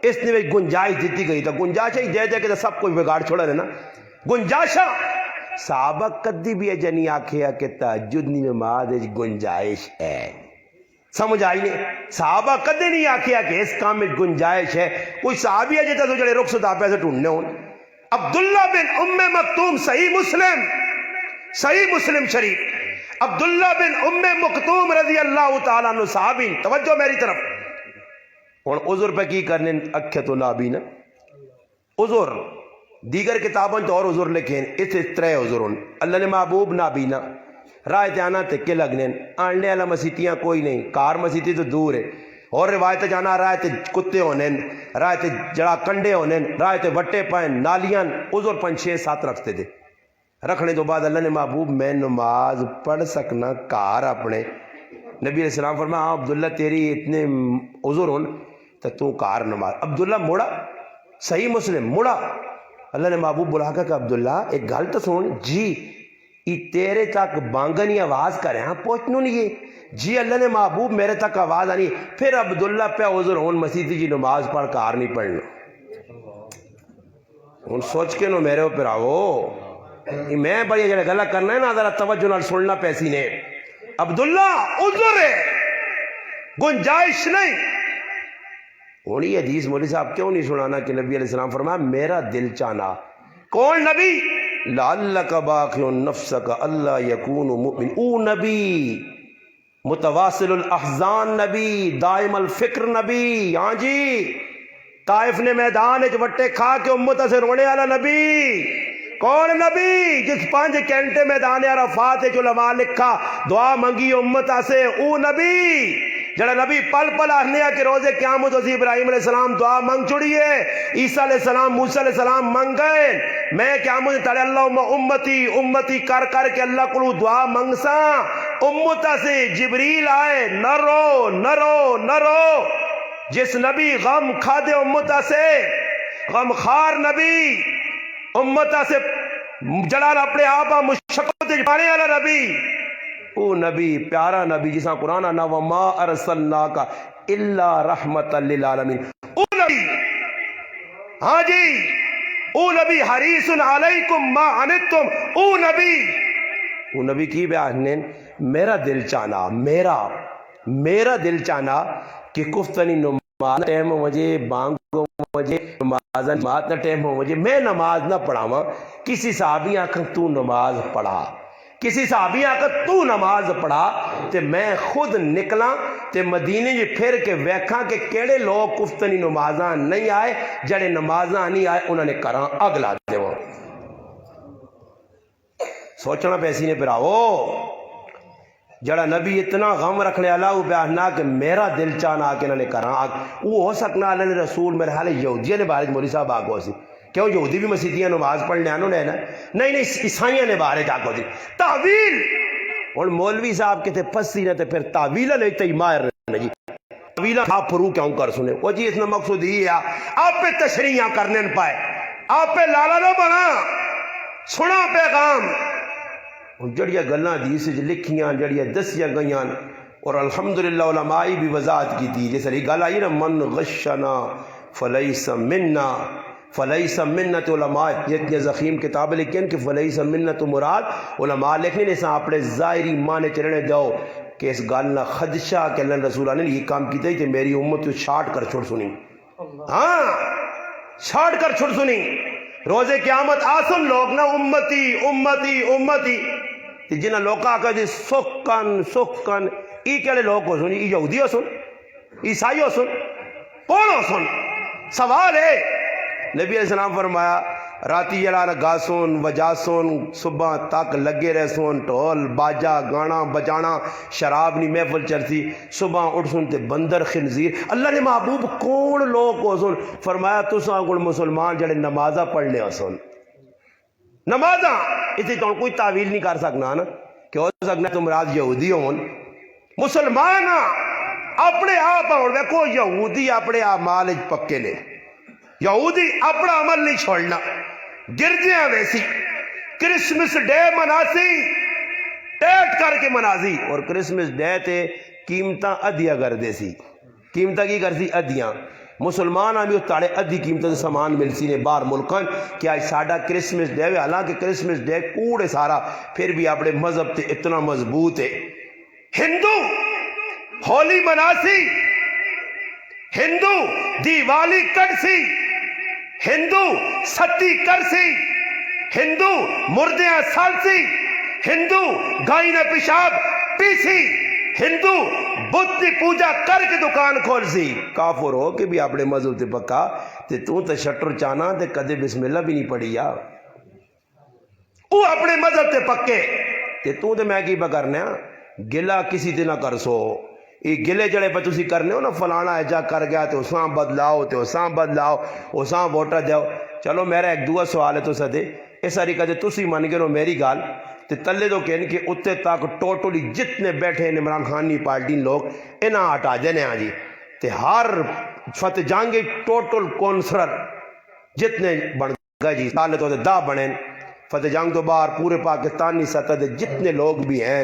اس نے گنجائش دیتی گئی تو گنجائش ہی دے دے کے سب کچھ بگاڑ چھوڑا رہنا گنجائشہ صحابہ کدی بھی جنی آکھیا کہ تہجد دی نماز گنجائش ہے سمجھ آئی نہیں صحابہ کدے نہیں آکھیا کہ اس کام میں گنجائش ہے کوئی صحابی ہے جیتا تو جڑے رخصت آپ ایسے ٹھونڈنے ہوں عبداللہ بن ام مکتوم صحیح مسلم شریف عبداللہ بن ام مکتوم رضی اللہ تعالیٰ عنہ صحابی توجہ میری طرف اور عذر پہ کی کرنے اکھے تو نابی نا عذر دیگر کتابوں تو اور عذر لکھیں اس ترے عذر اللہ نے محبوب نابینا راہ تے آنا تے کہ لگنے آننے والا مسیتیاں کوئی نہیں کار مسیتی تو دور ہے اور روایت جانا راہ تے کتے ہونے راہ تے جڑا کنڈے ہونے راہ تے وٹے پائیں نالیاں عذر 5-6-7 رکھتے تھے رکھنے تو بعد اللہ نے محبوب میں نماز پڑھ سکنا کار اپنے نبی علیہ السلام فرمایا ہاں عبداللہ تیری اتنے عذر ہون تو کار نماز عبداللہ موڑا صحیح مسلم موڑا اللہ نے محبوب بلا کہ عبداللہ ایک گل تو سن جی یہ تیرے تک بانگنی آواز کرے ہاں پہنچنو نہیں ہے جی اللہ نے محبوب میرے تک آواز آنی پھر عبداللہ پہ عذر ہون مسیح جی نماز پڑھ کار نہیں پڑھنا ہوں سوچ کے نو میرے اوپر آو میں بڑی جڑے گلا کرنا ہے نا ذرا توجہ نال سننا پیسی نے عبداللہ عذر ہے گنجائش نہیں ہوں یہ حدیث مولوی صاحب کیوں نہیں سنانا کہ نبی علیہ السلام فرمایا میرا دل چاہنا کون نبی لعلک باخع نفسک اللہ یکون مؤمن او نبی متواصل الاحزان نبی دائم الفکر نبی ہاں جی طائف نے میدان وٹے کھا کے امت سے رونے والا نبی کون نبی جس 5 گھنٹے میدان عرفات جو علماء لکھا دعا منگی امت سے او نبی جڑا نبی پل پل آنے کے روزے قیامت وزی ابراہیم علیہ السلام دعا منگ چڑیے عیسیٰ علیہ السلام موسیٰ علیہ السلام منگ گئے میں قیامت تڑے اللہ امتی امتی کر کر کے اللہ کو دعا منگ سا امت سے جبریل آئے نہ رو نہ رو نہ رو جس نبی غم کھا دے امت سے غم خار نبی امت سے جڑا اپنے آپ مشقت جانے والا نبی او نبی پیارا نبی جسا قرآن نا وما ارسلناک الا رحمت للعالمین او نبی ہاں جی او نبی حریص علیکم ما عنتم او نبی کی بیان نے میرا دل چاہنا میرا دل چاہنا کہ کفتنی نماز ٹائم مجھے بانگ مجھے نماز نہ ٹائم ہو مجھے میں نماز نہ پڑھاواں کسی صحابی آنکھ تو نماز پڑھا کسی صحابی آنکھ تو نماز پڑھا تے میں خود نکلا تے مدینے جی پھر کے ویکھاں کہ کیڑے لوگ کفتنی نمازاں نہیں آئے جڑے نمازاں نہیں آئے انہوں نے کراں اگلا دے وہ سوچنا پیسی نے پھراو جڑا نبی اتنا غم رکھنے والا وہ بیاننا کہ میرا دل چاہنا کہ انہوں نے کراں وہ ہو سکنا اللہ نے رسول میرے حال یہودیہ نے بارے مولوی صاحب آگو سی کیوں یہودی بھی مسیحیاں نماز پڑھنے آنوں نے نہیں عیسائیاں نے بارے جاگو سی تعویل اور مولوی صاحب کہتے پسی نہ تے پھر تعویلہ لیتے ہی مائر رہنے جی تعویلہ آپ پھرو کیوں کر سنے وہ جی اتنا مقصود ہی ہے آپ پہ تشریحاں کرنے نہ پائے آپ پہ لالا نہ بنا سنا پیغام جڑیاں گلاں حدیث لکھیاں جڑیاں دسیاں گئیاں اور الحمدللہ علمائی بھی وضاحت کی تھی جیسے یہ گل آئی نا من غشنا فلیس مننا علماء اتنی زخیم کتاب لکھیں کہ فلیس مننا تو مراد علماء لکھنے نے سا اپنے ظاہری معنی چلنے دو کہ اس گل نہ خدشہ کہ اللہ رسولہ نے یہ کام کیتا ہی کہ میری امت کو چھاٹ کر چھوڑ سنی ہاں چھاٹ کر چھوڑ سنی روزے قیامت آسن لوگ نہ امتی امتی امتی جنہ لوکا کہ جی سکن ای کہڑے لوگ ہو سن یہودی ہو سن عیسائی ہو سن کون ہو سن سوال ہے نبی علیہ السلام فرمایا راتی جڑا گاسون وجاسون صبح تک لگے رہ سون ٹول باجا گانا بجانا شراب نہیں محفل چرتی صبح اٹھ سن تے بندر خنزیر اللہ نے محبوب کون لوگ ہو سن فرمایا تساں کوئی مسلمان جڑے نمازہ پڑھنے ہو سن نمازاں اسی تو کوئی تعویل نہیں کر سکنا نا کہ ہو سکنا تم مراد یہودی ہون مسلمان اپنے آپ اور دیکھو یہودی اپنے آپ مال پکے نے یہودی اپنا عمل نہیں چھوڑنا گرجیاں ویسی کرسمس ڈے مناسی ڈیٹ کر کے مناسی اور کرسمس ڈے تے قیمتاں ادھیا کر دے سی قیمتاں کی کر سی ادھیاں مسلمان آمی اتارے ادھی قیمتاں سامان مل سی نے بار ملکان کیا ساڑھا کرسمس ڈے حالانکہ کرسمس ڈے کوڑے سارا پھر بھی اپنے مذہب تے اتنا مضبوط ہے ہندو ہولی مناسی ہندو دیوالی کرسی ہندو ستی کرسی ہندو مردیاں سالسی ہندو گائیں پیشاب پیسی ہندو بت کی پوجا کر کے دکان کھول سی کافر ہو کہ بھی اپنے مذہب تے پکا تے تو شٹر چانا تے کدے بسم اللہ بھی نہیں پڑھی یا وہ اپنے مذہب تے پکے تے میں کی پکرنا گلا کسی تے نہ کر سو یہ گلے جڑے پہ تسی کرنے ہو نا فلانا ایجا کر گیا تو اساں بدلاؤ تے اساں بدلاؤ اساں ووٹا دیو چلو میرا ایک دوسرا سوال ہے تو سدے اس ساری کدے تسی من گئے میری گال تے تلے تو کہنے کہ اتنے تک ٹوٹلی جتنے بیٹھے ہیں عمران خان پارٹی لوگ انہاں ہٹا دینے ہاں جی تے ہر فتح جانگی ٹوٹل کونسلر جتنے بن گئے جی سالے تو دا بنے فتح جنگ تو باہر پورے پاکستانی سطح دے جتنے لوگ بھی ہیں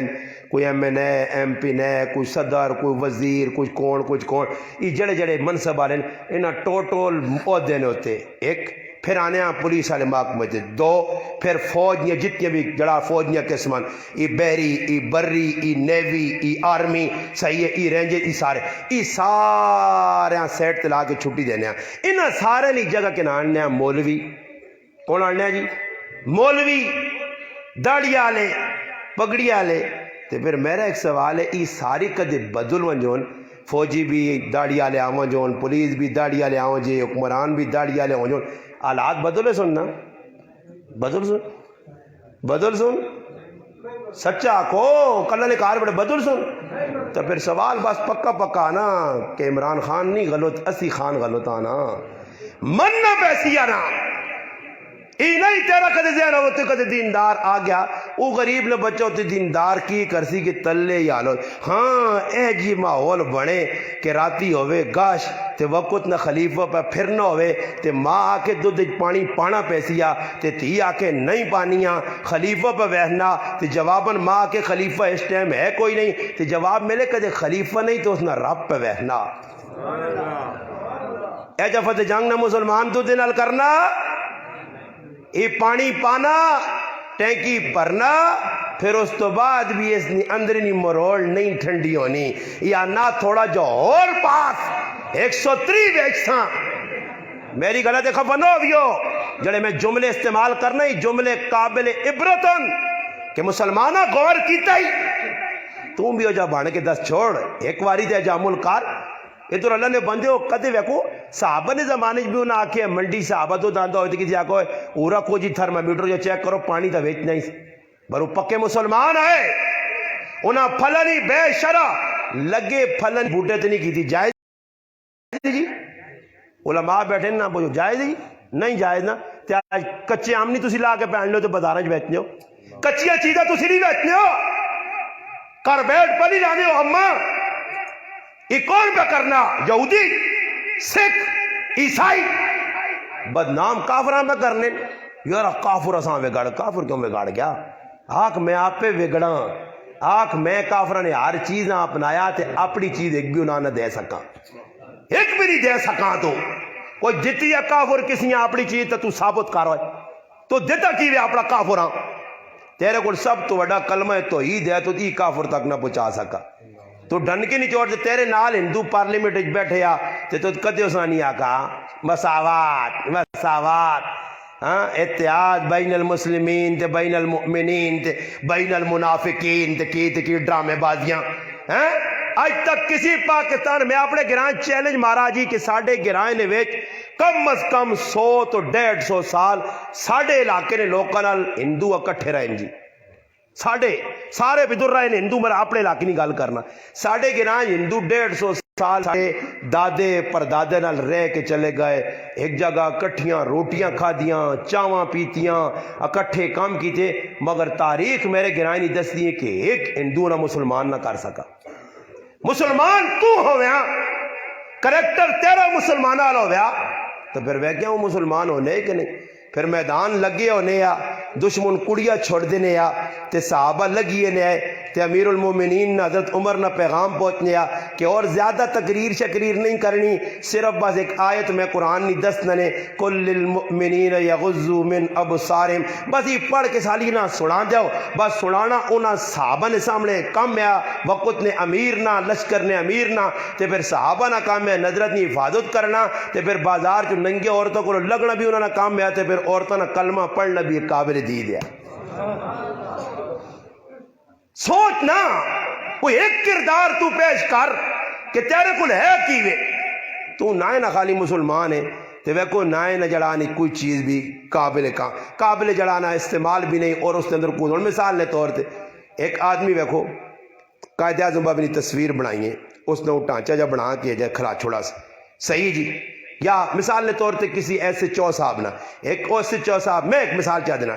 کوئی M N A M P نے کوئی صدر کوئی وزیر کچھ کون یہ جڑے جڑے منصب والے انہاں ٹوٹل عہدے نے ہوتے ایک پھر آنے پولیس والے محکمے تے دو پھر فوج جتنی بھی جڑا فوجیاں قسمان ای بحری ای بری ای نیوی ای آرمی صحیح ہے ای رینجر ای سارے سیٹ تلا کے چھٹی دینے انہاں سارے لی جگہ کے آنے مولوی کون آنے جی مولوی داڑی والے پگڑی والے تے پھر میرا ایک سوال ہے ای ساری کدے بدل ونجون فوجی بھی داڑی والے آون جون پولیس بھی داڑی والے آون جی حکمران بھی داڑی والے آون جون حالات بدلے سننا بدل سن سچا کو کلہ نے کار بڑے بدل سن تو پھر سوال بس پکا نا کہ عمران خان نہیں غلط اسی خان غلط آنا من نہ پیسی آنا ای نہیں تیرا کدے ذہن ہوتے کدے دیندار آ گیا وہ غریب نے بچہ ہوتے دیندار کی کرسی کے تلے یا لو ہاں اے جی ماحول بنے کہ راتی ہوئے گاش تے وقت نہ خلیفہ پہ پھرنا ہوئے تے ماں آ کے دودھ پانی پانا پیسیا تے تھی آ کے نہیں پانیاں خلیفہ پہ وہنا تے جواباً ماں آ کے خلیفہ اس ٹائم ہے کوئی نہیں تے جواب ملے کدے خلیفہ نہیں تو اس نے رب پہ وہنا اے جفت جنگ نہ مسلمان تو دن حل کرنا یہ پانی پانا ٹینکی بھرنا پھر اس تو بعد بھی اس اندرینی مروڑ نہیں ٹھنڈی ہونی یا نہ تھوڑا جو اور پاس 103 ویکساں میری غلط خفا نہ ہوئیو جڑے میں جملے استعمال کرنا ہی جملے قابل عبرتن کہ مسلمانہ غور کیتا ہی تم بھی ہو جا بانے کے دس چھوڑ ایک واری دے جا ملکار یہ تو اللہ نے بندے ہو کدے ویکو صحابہ نے زمانے بھی انہاں آکے منڈی صحابہ تو داندہ ہوئے تھے کسی آکو اورا کو جی تھرمامیٹر جو چیک کرو پانی تا ویچ نہیں برو پکے مسلمان آئے انہاں پھلنی بے شرع لگے پھلن بوٹے تے نہیں کی تھی جائز جی علماء بیٹھے نا بوجھو جائز جی نہیں جائز نا کچے آمنی تسی لا کے پہن لو تو بازاراں چ بیچنے ہو کچیاں چیزیں تسی نہیں بیچنے ہو کر بیٹھ پلی لانے ہو اماں یہ کون پہ کرنا یہودی سکھ عیسائی بدنام کافران پہ کرنے یار کافر اساں وگڑ کافر کیوں وگڑ گیا آنکھ میں آپ پہ وگڑا آنکھ میں کافران نے ہر چیز نہ اپنایا تے اپنی چیز ایک بھی انہاں نہ دے سکا ایک بھی نہیں دے سکا تو کوئی جتی ہے کافر کسی اپنی چیز تو ثابت کر ہوئے تو دیتا کی وے اپنا کافراں تیرے کو سب تو بڑا کلمہ توحید ہے تو تی کافر تک نہ پہنچا سکا تو ڈن کے نہیں چھوڑ تیرے نال ہندو پارلیمنٹ بیٹھے آ تو کدے اس نہیں آکا مساوات اتحاد بین المسلمین تے بین المؤمنین تے بین المنافقین تے کی ڈرامے بازیاں آج تک کسی پاکستان میں اپنے گران چیلنج مارا جی کہ ساڑھے گرائن نے ویچ کم از کم 100 تو 150 سال ساڑھے علاقے نے لوکاں نال ہندو اکٹھے رہیں جی سارے بدر رہے ہیں ہندو میرا اپنے علاقے نہیں گال کرنا ساڑھے گران ہندو 150 سال دادے پر دادے نال رہ کے چلے گئے ایک جگہ کٹھیاں روٹیاں کھا دیاں چاواں پیتیاں اکٹھے کام کیتے مگر تاریخ میرے گرائیں نہیں دس دیئے کہ ایک ہندو نہ مسلمان نہ کر سکا مسلمان تو ہو گیا کریکٹر تیرا مسلمان آل ہو گیا تو پھر وہ کیا ہوں مسلمان ہونے کہ نہیں پھر میدان لگے ہونے یا دشمن کڑیا چھوڑ دینے یا تے صحابہ لگیے نے آئے تے امیر المومنین حضرت عمر نہ پیغام پہنچنے یا کہ اور زیادہ تقریر شکریر نہیں کرنی صرف بس ایک آیت میں قرآن نہیں دستنے کل للمؤمنین یغضوا من ابصارہم بس یہ پڑھ کے سالی نہ سنا جاؤ بس سنانا انہاں صحابہ نے سامنے کم ہے وقت نے امیر نہ لشکر نے امیر نہ تے پھر صحابہ نہ کام ہے نظرت نے حفاظت کرنا تے پھر بازار جو ننگے عورتوں کو لگنا بھی انہوں نے کام ہے تے پھر عورتوں نے کلمہ پڑھنا بھی قابل دید ہے سوچنا کوئی ایک کردار تو پیش کر کہ تیرے کل ہے کیوے تو نہ خالی مسلمان ہے تو وہ کو نہ جڑانی کوئی چیز بھی قابل جڑانا استعمال بھی نہیں اور اس کے اندر کوئی مثال کے طور پہ ایک آدمی ویکھو قائد اعظم اپنی تصویر بنائی ہے اس نے وہ ٹانچہ جا بنا کے جائے کھلا چھوڑا سا صحیح جی یا مثال کے طور پہ کسی ایسے چو صاحب نہ ایک ایسے چو صاحب میں ایک مثال چاہ دینا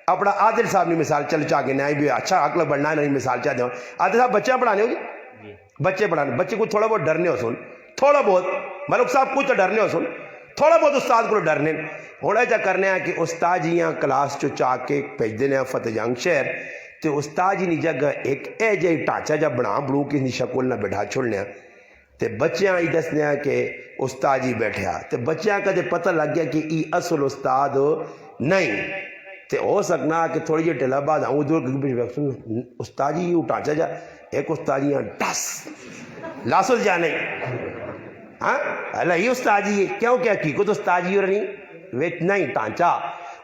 اپنا عادل صاحب نے مثال چل چاہ کے نیا بھی اچھا عقل بڑھنا ہے نہیں مثال چاہ دیں عادل صاحب بچے پڑھانے ہوگی بچے پڑھانے بچے کو تھوڑا بہت ڈرنے ہو سن تھوڑا بہت ملک صاحب کچھ تو ڈرنے ہو سن تھوڑا بہت استاد کو ڈرنے ہوں ایسا کرنے ہیں کہ استاد جیاں کلاس چو چاہ کے بھیج دینے ہیں فتح جنگ شہر تو استاد جی نی جگہ ایک اے جی ٹانچہ جا بنا بڑو کسی نی شکل نہ بٹھا چھوڑنے ہیں تے بچیاں ہی دسنے ہیں کہ استاد جی بیٹھے ہیں تے بچیاں کا جے پتہ لگ گیا کہ ای اصل استاد نہیں تے ہو سکنا کہ تھوڑی جی ٹھلا بعد آؤں دور استاد جی یہ ٹانچہ جا ایک استاد جی ڈس لاسل جا نہیں ہاں اللہ یہ استاد جی کیوں کہ حقیقت استاد جی اور نہیں ویٹ نہیں ٹانچہ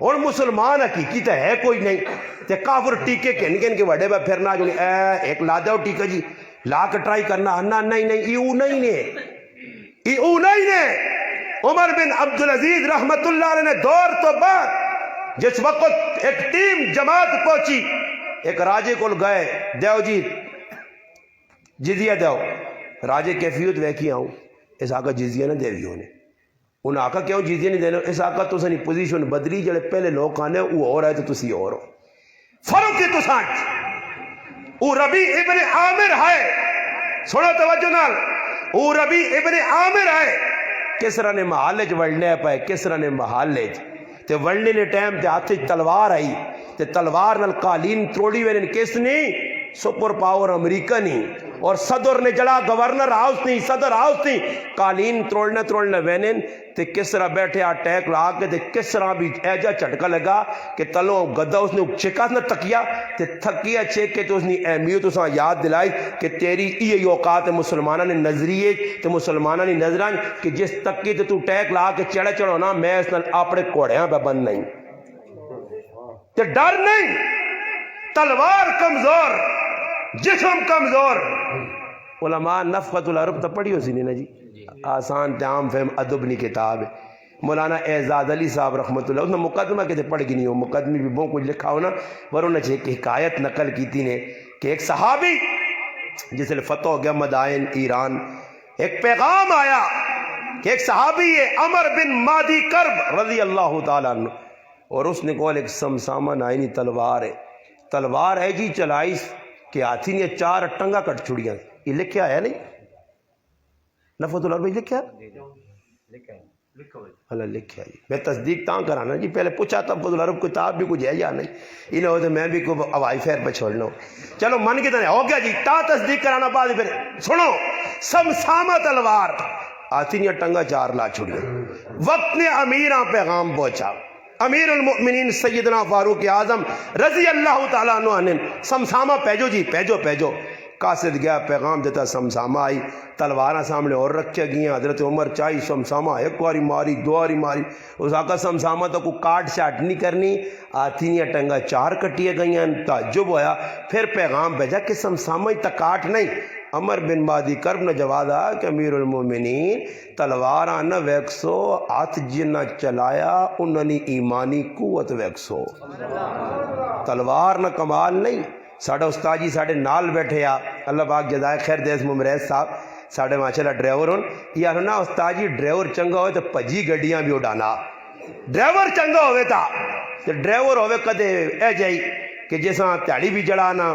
اور مسلمان حقیقی تو ہے کوئی نہیں تے کافر ٹیکے کن کے وڈے با پھرنا جو ایک لا دو ٹیکہ جی لا کے ٹرائی کرنا نہیں ایو نہیں نے عمر بن عبدالعزیز رحمت اللہ علیہ نے دور تو بعد جس وقت ایک ٹیم جماعت پہنچی ایک راجے کو گئے دیو جی جزیہ دیو راجے کیفیت ویکھی آؤں اس آقا جزیہ نہ دیویوں نے انہیں آقا کیوں جزیہ نہیں دینا اس آقا تو سنی پوزیشن بدلی جڑے پہلے لوگ آنے وہ اور ہے تو تسی اور ہو فرق کی تو سانچ او ربی ابن عامر ہے سنو توجہ نال او ربی ابن عامر ہے کسرا نے محلے چ وڑنے پائے کسرا نے محلے تے وڑنے نے ٹائم تے ہاتھ تلوار آئی تے تلوار نال قالین تروڑی وین کس نے سپر پاور امریکہ نہیں اور صدر نے جڑا گورنر ہاؤس نہیں صدر ہاؤس نہیں قالین تروڑنا وینن تے کسرا بیٹھے اٹیک لا کے تے کسرا بھی ایجا جھٹکا لگا کہ تلوں گدا اس نے چکا نہ تکیا تے تھکیا چیک کے تو اس نے اہمیت اس یاد دلائی کہ تیری یہ اوقات مسلمانہ نے نظریے تے مسلمانہ نے نظران کہ جس تکی تے تو ٹیک لا کے چڑھو نا میں اس نال اپنے کوڑیاں پہ بند نہیں تے ڈر نہیں تلوار کمزور جسم کمزور علماء نفقت العرب تو پڑھی ہو سی نہیں جی آسان تعام فہم ادبنی کتاب ہے مولانا اعزاز علی صاحب رحمت اللہ اس نے مقدمہ کہتے پڑھ گی نہیں ہو مقدمی بھی بہت کچھ لکھا ہونا ورنہ نے ایک حکایت نقل کی تھی نے کہ ایک صحابی جس نے فتح ہو گیا مدائن ایران ایک پیغام آیا کہ ایک صحابی ہے عمر بن مادی کرب رضی اللہ تعالیٰ عنہ اور اس نے کہا ایک سمسامہ نائنی تلوار ہے جی چلائی کہ ہاتھی نے 4 ٹنگا کٹ چھڑیاں یہ لکھیا ہے نہیں نفت العرب لکھیا اللہ لکھیا جی میں تصدیق تاں کرانا جی پہلے پوچھا تھا نفت العرب کتاب بھی کچھ ہے یا نہیں انہیں ہو تو میں بھی کوئی ہوائی فیر پہ چھوڑنا ہوں چلو من کی طرح ہو گیا جی تا تصدیق کرانا بعد پھر سنو سمسامہ تلوار ہاتھی نے ٹنگا 4 لا چھڑیاں وقت نے امیراں پیغام پہنچا امیر المؤمنین سیدنا فاروق اعظم رضی اللہ تعالیٰ عنہ سمسامہ پیجو جی پیجو قاصد گیا پیغام دیتا سمسامہ آئی تلواراں سامنے اور رکھے گئیں حضرت عمر چاہی سمسامہ ایک واری ماری 2 واری ماری اس آقا سمسامہ تو کوئی کاٹ شاٹ نہیں کرنی آتینیاں ٹنگا 4 کٹیے گئیں تعجب ہویا پھر پیغام بھیجا کہ سمسامہ ہی تکاٹ نہیں عمر بن مادی کرب نے جواب آیا کہ امیر المومنین تلوار نہ ویکسو ہاتھ جنہ چلایا انہوں نے ایمانی قوت ویکسو تلوار نہ کمال نہیں ساڑھا استاد جی ساڑھے نال بیٹھے آ اللہ پاک جزائے خیر دیس ممریز صاحب ساڑھے ماشاءاللہ ڈرائیور ہوں یا نا استاد جی ڈرائیور چنگا ہوئے تو پجی گڈیاں بھی اڈانا ڈرائیور چنگا ہوئے تھا تو ڈرائیور ہوئے کدے اے جائی کہ جیسا تیاڑی بھی جڑانا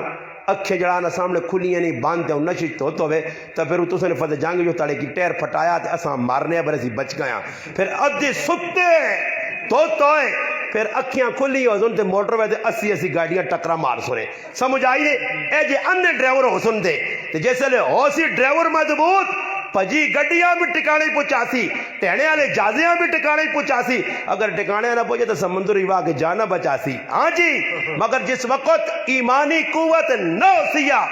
اکھے جڑانا سامنے کھلیاں نہیں باندھتے ہوں نشی تو ہوئے تو پھر تو نے فتح جنگ جو تاڑے کی ٹیر پھٹایا تو اساں مارنے برسی بچ گیا پھر ادھے سکتے توئے پھر اکھیاں کھلی ہو سن تے موٹر وے 80 گاڑیاں ٹکرا مار سنے سمجھ آئی نے اے جے اندے ڈرائیور ہو سن دے تے جیسے لے ہو سی ڈرائیور مضبوط پجی گڈیاں بھی ٹکانے پہنچاسی ٹہنے والے جازیاں بھی ٹکانے پہنچاسی اگر ٹکانے نہ پہنچے تو سمندر ہوا کے جانا بچاسی ہاں جی مگر جس وقت ایمانی قوت نہ سیا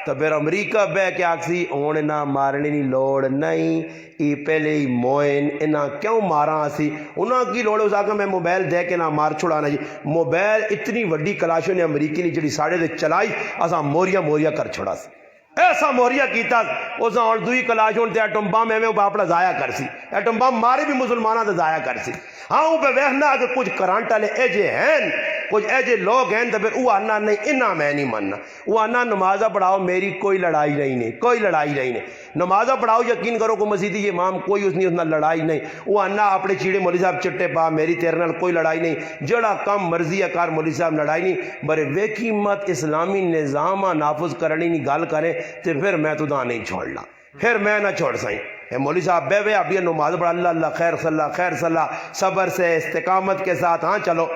تو پھر امریکہ بے کے آکسی اونے نہ مارنے نہیں لوڑ نہیں ای پہلے ہی موئن انہاں کیوں مارا سی انہاں کی لوڑ اس آگا میں موبائل دے کے نہ مار چھڑانا جی موبائل اتنی وڈی کلاشوں نے امریکی نے جڑی ساڑھے دے چلائی اساں موریا کر چھڑا سی ایسا مہریا کیتا اس اور دوئی کلاش ہون تے ایٹم بم ایویں باپڑا ضائع کرسی ایٹم بم مارے بھی مسلماناں تے ضائع کرسی ہاں او پہ ویکھنا کہ کچھ کرنٹ والے ایجے ہیں کچھ ایجے لوگ ہیں تو پھر وہ آنا نہیں انہاں میں نہیں ماننا وہ آنا نمازہ پڑھاؤ میری کوئی لڑائی نہیں کوئی لڑائی نہیں نمازہ پڑھاؤ یقین کرو کو مسیدی امام کوئی اس نے لڑائی نہیں وہ آنا اپنے چیڑے مولوی صاحب چٹے پا میری تیرے نال کوئی لڑائی نہیں جڑا کم مرضی ہے کار مولوی صاحب لڑائی نہیں برے ویکی مت اسلامی نظام نافذ کرنی نہیں گل کریں تو پھر میں تو دا نہیں چھوڑنا پھر میں نہ چھوڑ سائیں اے مولوی صاحب بے ابھی نماز پڑھا اللہ اللہ خیر صلاح صبر سے استقامت کے ساتھ ہاں چلو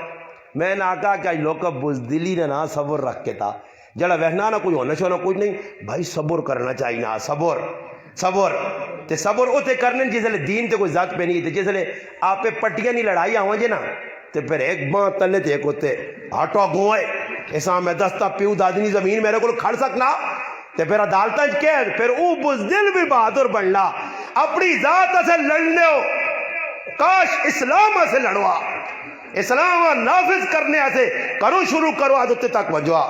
میں نے کہا کہ لوگ بزدلی نے نہ صبر رکھ کے تھا جڑا وہنا نہ کوئی ہونا چاہنا کچھ نہیں بھائی صبر کرنا چاہیے نا صبر تے صبر اوتے کرنے جس لئے دین تے کوئی ذات پہ نہیں تے جس لئے آپ پہ پٹیاں نہیں لڑائی آؤں جے نا تے پھر ایک بان تلے تے ایک ہوتے ہاتھوں گوئے ایسا میں دستا پیو دادنی زمین میرے کو کھڑ سکنا تے پھر عدالتاں کہہ پھر او بزدل بھی بہادر بنلا اپنی ذات سے لڑنے ہو کاش اسلام سے لڑوا اسلام نافذ کرنے سے کرو شروع کرو عادت تک وجوا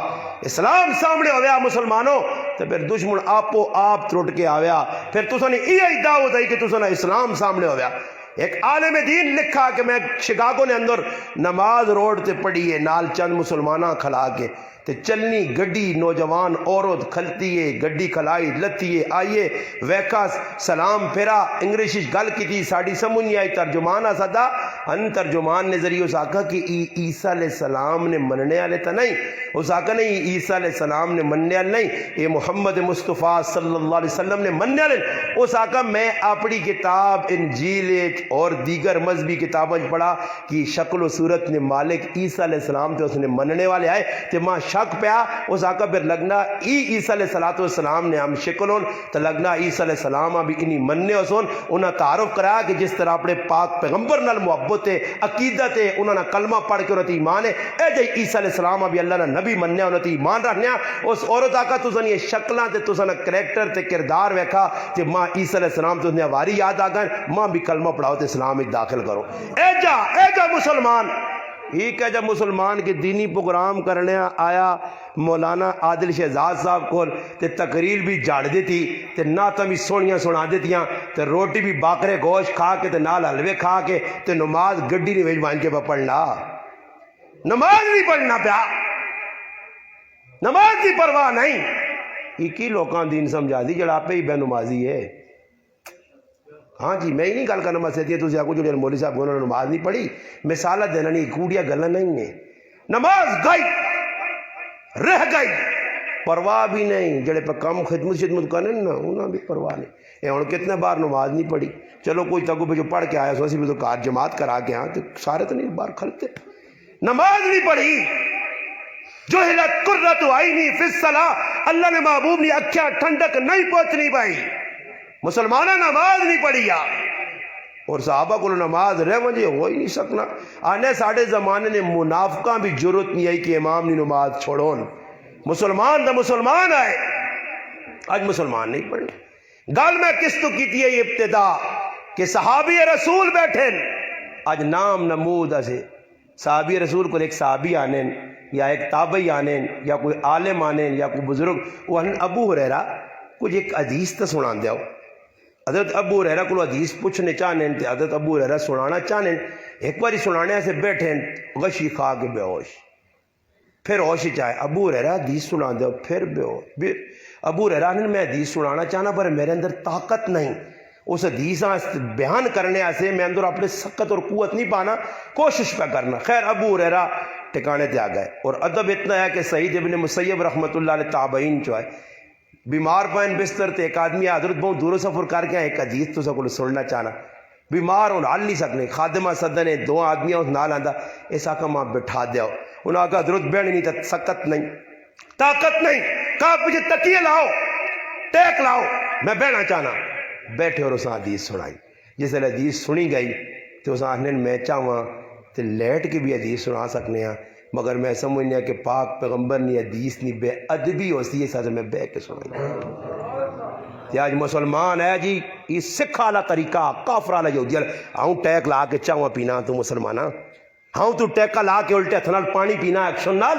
اسلام سامنے ہویا مسلمانوں تو پھر دشمن آپ ترٹ کے آیا پھر تو سنی یہ دعوت ہے کہ تو سنا اسلام سامنے ہویا ایک عالم دین لکھا کہ میں شکاگو نے اندر نماز روڈ تے پڑھی ہے نال چند مسلمانہ کھلا کے تے چلنی گڈی نوجوان عورت کھلتی ہے گڈی کھلائی لتی ہے آئیے ویکا سلام پھیرا انگریش گل کی تھی ساڑی سمجھ نہیں آئی ترجمان سدا ان ترجمان نے ذریعہ اس آقا کہ عیسیٰ علیہ السلام نے مننے والے تا نہیں اس آقا نہیں عیسیٰ علیہ السلام نے مننے والے نہیں یہ محمد مصطفیٰ صلی اللہ علیہ وسلم نے مننے والے اس آقا میں اپنی کتاب انجیل اور دیگر مذہبی کتابیں پڑھا کہ شکل و صورت نے مالک عیسیٰ علیہ السلام تے اس نے مننے والے آئے تے ماں شک پیا اس آقا پھر لگنا عیسیٰ علیہ السلام نے ہم شکلون تو لگنا عیسیٰ علیہ السلام ابھی انہی مننے اسون انہاں تعارف کرایا کہ جس طرح اپنے پاک پیغمبر نال محبت ہے عقیدت ہے انہاں نے کلمہ پڑھ کے انہاں تے ایمان ہے اے جے عیسیٰ علیہ السلام ابھی اللہ نے نبی مننے انہاں تے ایمان رکھنے اس عورت آقا تو سنی شکلاں تے تو سنا کریکٹر تے کردار ویکھا تے ماں عیسیٰ علیہ السلام تو نے واری یاد آ گئے ماں بھی کلمہ پڑھاؤ تے اسلام وچ داخل کرو اے جا مسلمان ایک ہے جب مسلمان کے دینی پروگرام کرنے آیا مولانا عادل شہزاد صاحب کو تے تقریر بھی جاڑ دیتی تے نعتاں بھی سونیاں سنا دیتیاں تے روٹی بھی باکرے گوشت کھا کے تے نال حلوے کھا کے تے نماز گڈی نہیں ویج بان کے پڑھنا نماز نہیں پڑھنا پیا نماز کی پرواہ نہیں ایک ہی لوکاں دین سمجھا دی جڑا پہ ہی بے نمازی ہے ہاں جی میں ہی نہیں گل کرنا مسئلہ تو آگو جو مولوی صاحب کو انہوں نے نماز نہیں پڑھی مثالہ دینا نہیں کوڑیا گلہ نہیں ہے نماز گئی رہ گئی پرواہ بھی نہیں جڑے پہ کم خدمت کرنے نا انہوں بھی پرواہ نہیں اے ہوں کتنے بار نماز نہیں پڑھی چلو کوئی تگو پہ جو پڑھ کے آیا سو اسی بھی تو کار جماعت کرا کے ہاں تو سارے تو نہیں بار کھلتے نماز نہیں پڑھی جو ہلت قرۃ عینی فی الصلاۃ اللہ نے محبوب نے اکھیاں ٹھنڈک نہیں پہنچنی بھائی مسلمانہ نماز نہیں پڑھی یا اور صحابہ کو نماز رہ وجہ ہو ہی نہیں سکنا آنے ساڑھے زمانے نے منافقہ بھی جرت نہیں آئی کہ امام نے نماز چھوڑون مسلمان دا مسلمان آئے آج مسلمان نہیں پڑھنے گل میں کس تو کی تھی یہ ابتدا کہ صحابی رسول بیٹھیں آج نام نمود اسے صحابی رسول کو ایک صحابی آنین یا ایک تابعی آنین یا کوئی عالم آنین یا کوئی بزرگ وہ ابو ہریرہ کچھ ایک حدیث تا سنان دیاؤ حضرت ابو ہریرہ کو حدیث پوچھنے چاہنے تھے حضرت ابو ہریرہ سنانا چاہنے ایک باری سنانے سے بیٹھے غشی کھا کے بے ہوش پھر ہوش چاہے ابو ہریرہ حدیث سنا دے پھر بے ہوش ابو ہریرہ نے میں حدیث سنانا چاہنا پر میرے اندر طاقت نہیں اس حدیث بیان کرنے سے میں اندر اپنے سکت اور قوت نہیں پانا کوشش پہ کرنا خیر ابو ہریرہ ٹکانے تے آ گئے اور ادب اتنا ہے کہ سعید ابن مسیب رحمۃ اللہ علیہ تابعین جو ہے بیمار پائن بستر تے ایک آدمی حضرت بہت دور سفر کر کے ایک حدیث تو سکول سننا چاہنا بیمار ہوں حال نہیں سکنے خادمہ صدنے دو آدمیاں اس نال آندہ ایسا کہ ماں بٹھا دیا انہوں نے کہا حضرت بیٹھ نہیں تھا سکت نہیں طاقت نہیں کہا پچھے تکیے لاؤ ٹیک لاؤ میں بیٹھنا چاہنا بیٹھے اور اس حدیث سنائی جس لئے حدیث سنی گئی تو اس آدھنے میں چاہواں تو لیٹ کے بھی حدیث سنا سکنے ہیں مگر میں سمجھنے ہیں کہ پاک پیغمبر نہیں حدیث نہیں بے ادبی ہوتی ہے ساتھ میں بے کے سنائی آج مسلمان ہے جی یہ سکھ والا طریقہ کافر والا یہودی ہاں ٹیک لا کے چاہواں پینا تو مسلمانہ ہاں تو ٹیکا لا کے الٹے ہتھ نال پانی پینا ایکشن نال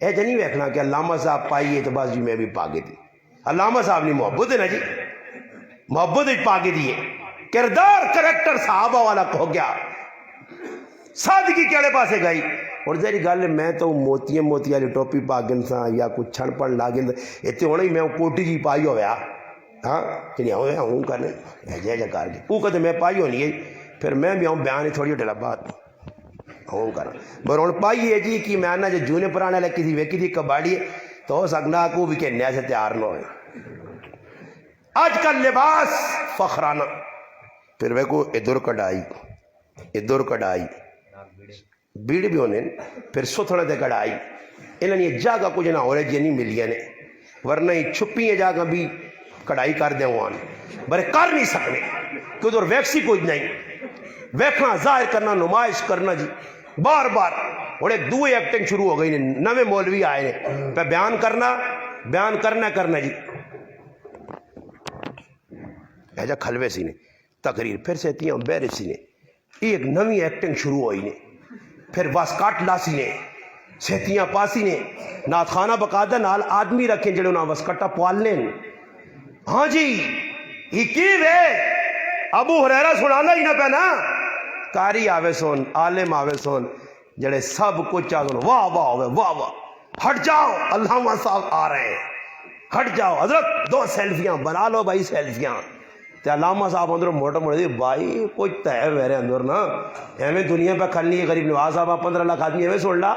اے جو نہیں ویکھنا کہ علامہ صاحب پائیے تو بس جی میں بھی پا کے دی. علامہ صاحب نہیں محبت ہے نا جی, محبت پا کے دیے. کردار کریکٹر صحابہ والا ہو گیا, سادگی کہڑے پاسے گئی. اور ذری گل میں تو موتیاں موتی والی ٹوپی پا گن سا یا کچھ چھن پڑ لا گن اتنے ہونا ہی میں کوٹی جی پائی ہوا ہاں کہ ہوں کرنے جے جا کر کے وہ کہتے میں پائی ہونی ہے. پھر میں بھی آؤں بیان ہی تھوڑی ڈلا بات ہوں کرا پر ہوں پائی ہے جی کہ میں آنا جو جونے پرانے والے کسی ویکھی تھی کباڑی ہے تو ہو سکنا کو بھی کہ نیا سے تیار نہ ہوئے. آج کل لباس فخرانہ, پھر ویکو ادھر کڑائی ادھر کڑائی بیڑ بھی ہونے, پھر ستھڑے دے کڑائی. انہوں نے یہ جاگہ کچھ نہ ہو رہے جی نہیں ملی نے, ورنہ ہی چھپی ہیں جاگہ بھی کڑائی کر دیں وہاں برے کر نہیں سکنے کہ ادھر ویکسی کچھ نہیں. ویکھنا ظاہر کرنا نمائش کرنا جی بار بار. اور ایک دوئے ایکٹنگ شروع ہو گئی نے, نوے مولوی آئے نے پہ بیان کرنا جی ایجا کھلوے سی نے تقریر, پھر سہتیاں بیرے سی نے ایک نوی ایکٹنگ شروع ہوئی نے, پھر واسکاٹ لاسی نے سہتیاں پاسی نے نات خانہ بقادہ نال آدمی رکھیں جڑے انہاں واسکٹا پوال لیں. ہاں جی یہ کی وے ابو ہریرہ سنانا ہی نہ پہنا کاری آوے سون عالم آوے سون جڑے سب کچھ آگے واہ واہ ہوئے واہ واہ, ہٹ جاؤ علامہ صاحب آ رہے ہیں, ہٹ جاؤ حضرت دو سیلفیاں بنا لو بھائی سیلفیاں. تے علامہ صاحب اندر موٹا موٹا دی بھائی کچھ تہ میرے اندر نا ایویں دنیا پہ کھلنی ہے. غریب نواز صاحب 15 لاکھ آدمی ایویں سن لا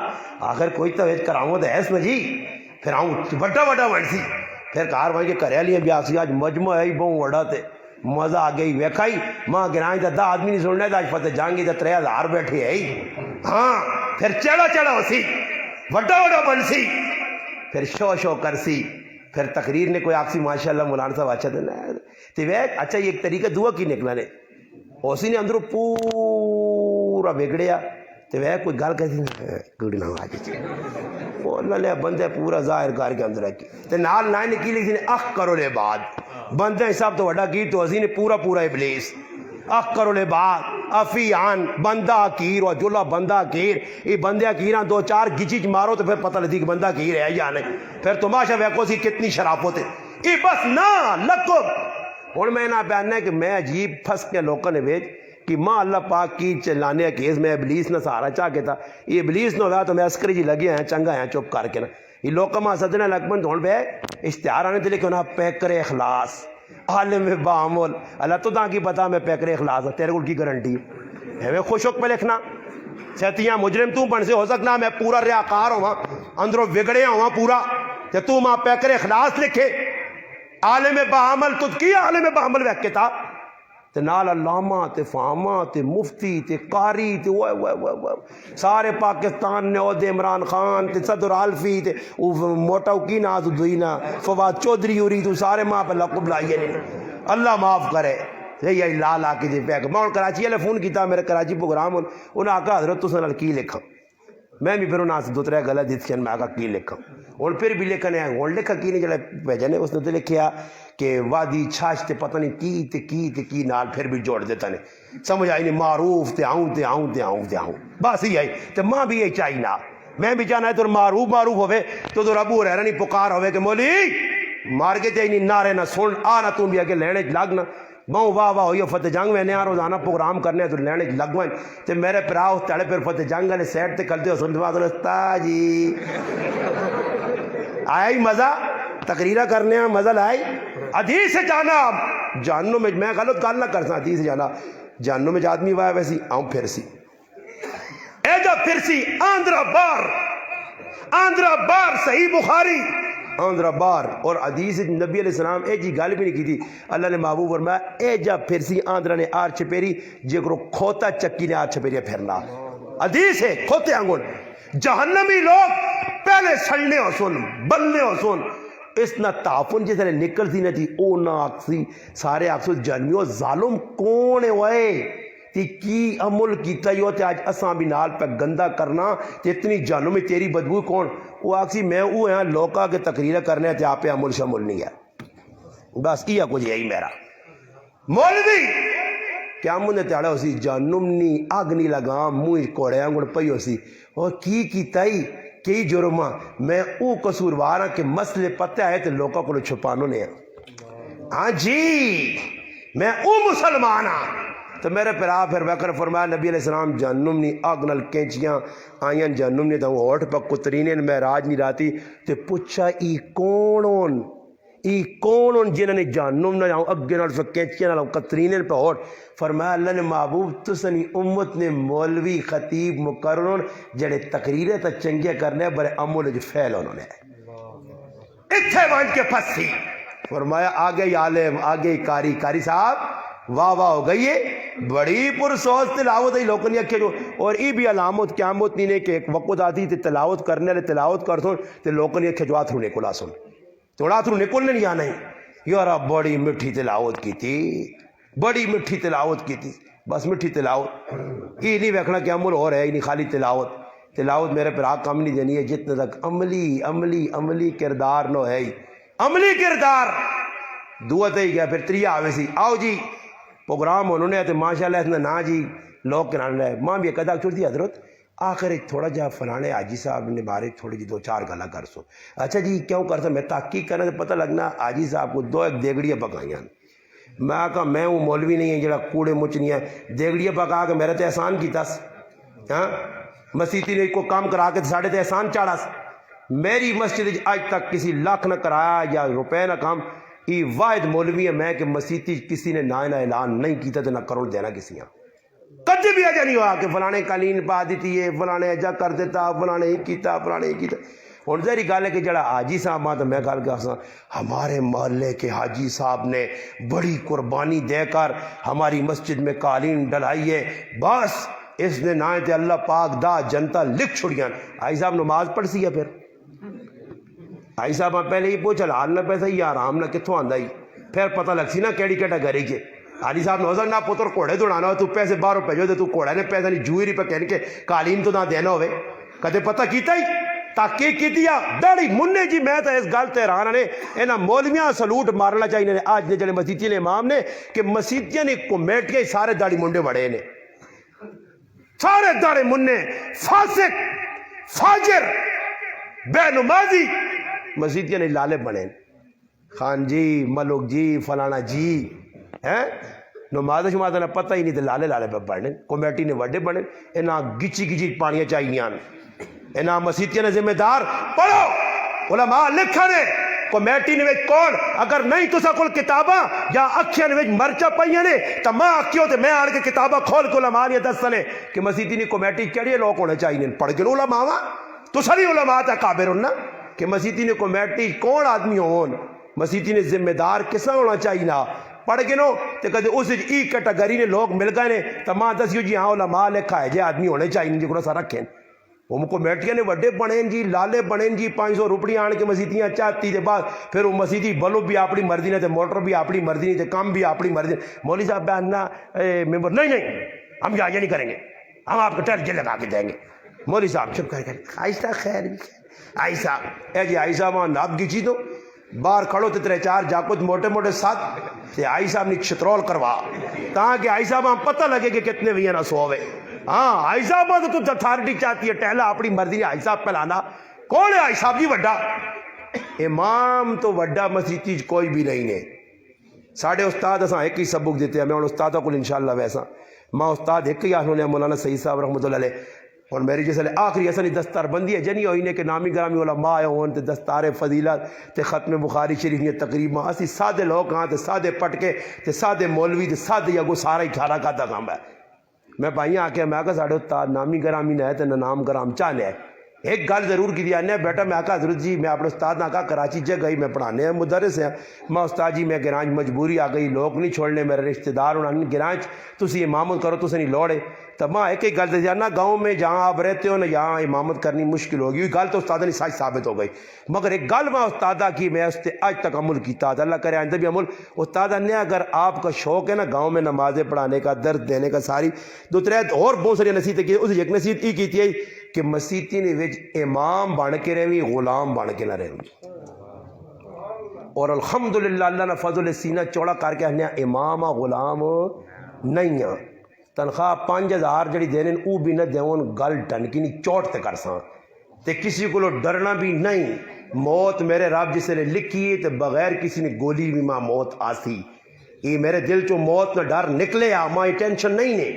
آخر کوئی تو کراؤں تو ایس نا جی. پھر آؤں بڑا بڑا بن سی, پھر کار بھائی کے کرے لیے بیاہ سی, آج مجمع ہے بہت بڑا تے مزہ آ گئی ویکھا ہی ماں گرائیں تا 10 آدمی نہیں سن رہے تھا, آج فتح جانگی تا 3000 بیٹھے ہے. ہاں پھر چڑا ہو سی بڑا بن سی, پھر شو کر سی, پھر تقریر نے کوئی آکسی ماشاءاللہ مولانا صاحب اچھا دینا تو ویک اچھا یہ ایک طریقہ دعا کی نکلا نے اسی نے اندروں پورا بگڑیا تو ویک کوئی گل کہتی گڑنا آج بولنا لیا بندے پورا ظاہر کر کے اندر رکھی تو نال نائن نے کی لکھی نے اخ کرو لے بعد بندے حساب تو وڈا کی تو اسی نے پورا ابلیس اخ کرو لے بعد افی آن بندہ کیر اور جلا بندہ کیر یہ بندہ کیران 2-4 گچی مارو تو پھر پتہ لگتی کہ بندہ کیر ہے یا نہیں. پھر تماشا ویکو سی کتنی شراب ہوتے یہ بس نہ لکو. اور میں نہ بیاننا ہے کہ میں عجیب پھنس کے لوگوں نے بیچ کہ ماں اللہ پاک کی چلانے کیس میں ابلیس نہ سہارا چاہ کے تھا یہ ابلیس نہ ہوا تو میں عسکری جی لگے ہیں چنگا ہیں چپ کر کے نا یہ لوگ ماں سدنے لگ پن دھوڑ پہ اشتہار آنے دلے کہ انہاں پیکر اخلاص عالم بعمل اللہ تو تاں کی پتا میں پیکر اخلاص تیرے کو کی گارنٹی ہے خوش ہوک پہ لکھنا سہتیاں مجرم تو بن سے ہو سکنا میں پورا ریاکار ہوا اندروں بگڑیا ہوا پورا کہ تو ماں پیکر اخلاص لکھے عالم بعمل تجھ کی عالم بعمل ویک کے تھا تے نال علامہ تے فاما تے مفتی تے قاری تے سارے پاکستان نے عہدے عمران خان تے صدر عالفی تے موٹا کی ناز دوینا فواد چودھری ہوری تو سارے ماں پہ لقب لائیے نہیں اللہ معاف کرے یہی لال آ کے جی پیک میں کراچی والے فون کیتا میرے کراچی پروگرام انہیں آکا حضرت تو سنال کی لکھا میں بھی پھر انہاں سے 2-3 غلط جتکن میں آکا کی لکھا اور پھر بھی لکھنے ہیں اور لکھا کی نہیں جڑے بھیجنے اس نے تو لکھیا کہ وادی چھاش تے پتہ نہیں کی نال پھر بھی جوڑ دیتا نہیں سمجھ آئی نہیں معروف تے آؤں بس ہی آئی تے ماں بھی یہی چاہی نا میں بھی چاہنا ہے تو معروف ہوئے تو ابو ہریرہ نہیں پکار ہوئے کہ مولی مار کے تے نہیں نعرے نہ سن آ نہ تم بھی آگے لینے لگنا ماں واہ ہوئی فتح جنگ میں نے روزانہ پروگرام کرنے تو لینے لگوائیں تے میرے پراؤ تڑے پھر فتح جنگ والے سیٹ تے کلتے ہو سنتا جی آیا ہی مزہ تقریرہ کرنے میں مزہ لائی حدیث سے جانا جانوں میں غلط گل نہ کرسا حدیث سے جانا جانوں میں آدمی وایا ویسی آؤں پھر سی اے جب پھر سی آندرہ بار صحیح بخاری آندرہ بار اور حدیث نبی علیہ السلام اے جی گل بھی نہیں کی تھی اللہ نے محبوب فرمایا اے جب پھر سی آندرہ نے آر چھپیری جے کرو کھوتا چکی نے آر چھپیری پھرنا حدیث ہے کھوتے آنگون جہنمی لوگ پہلے سڑنے ہو سن بلنے ہو سن اس نہ تعفن جیسے نکل سی نہ تھی او نہ آکسی سارے آکسو جنمیوں ظالم کون ہوئے تی کی عمل کیتا ہی ہوتے آج اساں بھی نال پہ گندہ کرنا تی اتنی جانوں میں تیری بدبو کون وہ آکسی میں او یہاں لوکا کے تقریرہ کرنے تے آپ پہ عمل شمل نہیں ہے بس یہ کچھ یہی میرا مولوی کیا منہ تیڑا ہو سی جانم نی آگ نہیں لگا موئی کوڑے آنگڑ پئی ہو سی اور کی تائی کئی جرما میں او قصوروار ہاں کہ مسئلے پتہ ہے تو لوگوں کو چھپانو نے ہاں جی میں او مسلمان ہاں تو میرے پیرا پھر بکر فرمایا نبی علیہ السلام جہنم نہیں آگ نال کینچیاں آئیں جہنم نہیں تو ہوٹ پا کترینے میں راج نہیں راتی تو پوچھا ای کون جنہوں نے جہنم نہ جاؤں اگے نال سے کینچیاں نال کترینے پہ ہوٹ فرمایا اللہ نے محبوب تسنی امت نے مولوی خطیب مقررون جڑے تقریریں تا چنگے کرنے بڑے عمل جو فیل انہوں نے اتھے وانج کے پھنسی فرمایا آگے ہی عالم آگے ہی کاری صاحب واہ ہو گئی ہے بڑی پرسوز تلاوت ہے لوگوں نے اکھے جو اور ای بھی علامت قیامت نہیں نے کہ ایک وقت آتی تھی تلاوت کرنے والے تلاوت کر سن تو لوگوں نے اکھے جو آتھرو نکلا سن تھوڑا آتھرو نکلنے نہیں آنا ہی یارا بڑی مٹھی تلاوت کی تھی بڑی مٹھی تلاوت کی تھی بس مٹھی تلاوت یہ نہیں ویکھنا کہ عمل ہو رہا ہے نہیں خالی تلاوت میرے پر آگ کام نہیں دینی ہے جتنے تک عملی کردار نہ ہے عملی کردار دوت ہی گیا پھر تریہ آوے سی آؤ جی پروگرام انہوں نے تو ماشاءاللہ اتنا نا جی لوگ کرانے لائے ماں بھی ایک ادا چھوڑ دی حضرت آخر ایک تھوڑا جا فلانے حاجی صاحب نے بارے تھوڑی جی 2-4 گلا کر سو اچھا جی کیوں کرتا میں تحقیق کرنا تو پتہ لگنا حاجی صاحب کو 2 دیگڑیاں پکائیاں میں کہا میں ہوں مولوی نہیں ہے جڑا کوڑے مچ نہیں ہے دیگڑیاں پکا کے میرے تے احسان کیتا ہاں مسیتی نے کوئی کام کرا کے ساڑھے تے احسان چاڑا میری مسجد آج تک کسی لاکھ نہ کرایا یا روپے نہ کام یہ واحد مولوی ہے میں کہ مسیتی کسی نے نہ اعلان نہیں کیتا تو نہ کروڑ دینا کسی ہاں کدی بھی ایجا نہیں ہوا کہ فلانے قالین پا دیتی ہے فلانے ایجا کر دیتا فلانے ہی کیتا اور ظاہری گل ہے کہ جڑا حاجی صاحب ماں تو میں گل کر ہمارے محلے کے حاجی صاحب نے بڑی قربانی دے کر ہماری مسجد میں قالین ڈلائی ہے بس اس نے نہ تے اللہ پاک دا جنتا لکھ چھڑیاں حاجی صاحب نماز پڑھ سی ہے پھر حاجی صاحب پہلے ہی پوچھ حلال نہ پیسہ ہی آرام نہ کتوں آندا ہی پھر پتہ لگ سی نا کیڑی کیٹاگری کے حاجی صاحب نوزر نہ پتر کوڑے دوڑانا ہو تو پیسے باہروں بھیجو تو کوڑے نے پیسہ نہیں جوئی پہ کہنے کے قالین تو نہ دینا ہوئے کدے پتہ کیتا ہی تحقیق کی دیا داڑی مننے جی میں تو اس گل تے حیران نے انہاں مولویاں سلوٹ مارنا چاہیے آج نے جڑے مسیتیاں نے امام نے کہ مسیتیاں نے کمیٹیاں سارے داڑی منڈے بڑے نے سارے داڑی مننے فاسق فاجر بے نمازی مسیتیاں نے لالے بنے خان جی ملک جی فلانا جی ہیں نماز شماز نے پتہ ہی نہیں تو لالے پہ پڑھنے کمیٹی نے وڈے بنے انہاں گچی پانیاں چاہیے انہاں مسیتیاں نے ذمہ دار پڑھو علماء لکھا نے کمیٹی نے کون اگر نہیں تو کل کتاباں یا اکھیاں نے مرچا پائیاں نے تو ماں اکھیوں تے میں آڑ کے کتاباں کھول کے علماء نے دس نے کہ مسیتی نے کمیٹی کیڑے لوگ ہونے چاہیے پڑھ کے علماء تو ساری علماء تا قابر ہونا کہ مسیتی نے کمیٹی کون آدمی ہون مسیتی نے ذمہ دار کسا ہونا چاہیے نا پڑھ کے نو تے کدے اس ای کیٹاگری نے لوگ مل گئے نے تو ماں دسیو جی ہاں علماء لکھا ہے جی آدمی ہونے چاہیے جی کو سا رکھیں وہ کمیٹیاں نے وڈے بنے جی لالے بنے جی 500 روپیہ آن کے مسیتیاں چاہتی دے بعد پھر وہ مسیتی بلب بھی اپنی مرضی نے تے موٹر بھی اپنی مرضی نے تے کام بھی اپنی مرضی مولوی صاحب بیاننا ممبر نہیں ہم یہ نہیں کریں گے ہم آپ کو ٹرجے لگا کے دیں گے مولوی صاحب چپ کر آہستہ خیر آئیسا اے جی آئی صاحب ناب گیچی تو باہر کھڑو تے 3-4 جاکت موٹے ساتھ تے آئی صاحب نے چھترول کروا تاکہ آئی صاحب ہم پتہ لگے کہ کتنے بھی نہ سوے ہاں آئی صاحب تو اتھارٹی چاہتی ہے ٹہلا اپنی مرضی نے آئی صاحب پہلانا کون ہے آئی صاحب جی وڈا امام تو وڈا مسیتی کوئی بھی نہیں ہے ساڑھے استاد اساں ایک ہی سبق دیتے ہیں میں ان استادوں کو انشاءاللہ ویسا ماں استاد ایک ہی آنوں نے مولانا سعید صاحب رحمۃ اللہ علیہ اور میری جیسے آخری اصلی دستار بندی ہے جنی ہوئی نے کہ نامی گرامی علماء آئے ہون تے دستار فضیلت تے ختم بخاری شریف نے تقریب ماں اسی سادے لوگ ہاں تے سادے پٹکے تے سادے مولوی تے سادے یگو سارا ہی کھارا کھاتا کام ہے میں بھائی آ کے میں کہا ساڑھے استاد نامی گرامی نہ ہے تے نام گرام چاہنے ہے ایک گل ضرور کی دیا نے بیٹا میں کہا حضرت جی میں اپنے استاد نہ کہا کراچی جے گئی میں پڑھانے ہیں مدرس ہیں میں استاد جی میں گرانچ مجبوری آ گئی لوگ نہیں چھوڑنے میرے رشتہ دار انہوں گرانچ تسی امامت کرو تو سے نہیں لوڑے تو ماں ایک ہی گل دے جانا گاؤں میں جہاں آپ رہتے ہو نا یہاں امامت کرنی مشکل ہوگی یہ گل تو استاد نے سچ ثابت ہو گئی مگر ایک گل میں استادہ کی میں اس تے آج تک عمل کیتا اللہ کرے آئندہ بھی عمل استادہ نے اگر آپ کا شوق ہے نا گاؤں میں نمازیں پڑھانے کا درد دینے کا ساری دو ترے اور بہت ساری نصیحتیں کی اس ایک نصیحت یہ کی ہے کہ مسیتی نے وچ امام بن کے رہی غلام بن کے نہ رہی اور الحمدللہ اللہ نے فضل سینہ چوڑا کر کے ہنیا امام غلام نہیں ہیں تنخواہ 5000 جڑی دینے او بھی نہ دیون گل ٹنکی نہیں چوٹ تے کر ساں تے کسی کو ڈرنا بھی نہیں. موت میرے رب جس نے لکھی ہے تے بغیر کسی نے گولی بھی ماں موت آسی. یہ میرے دل چو موت نہ ڈر نکلے آ ماں ٹینشن نہیں نے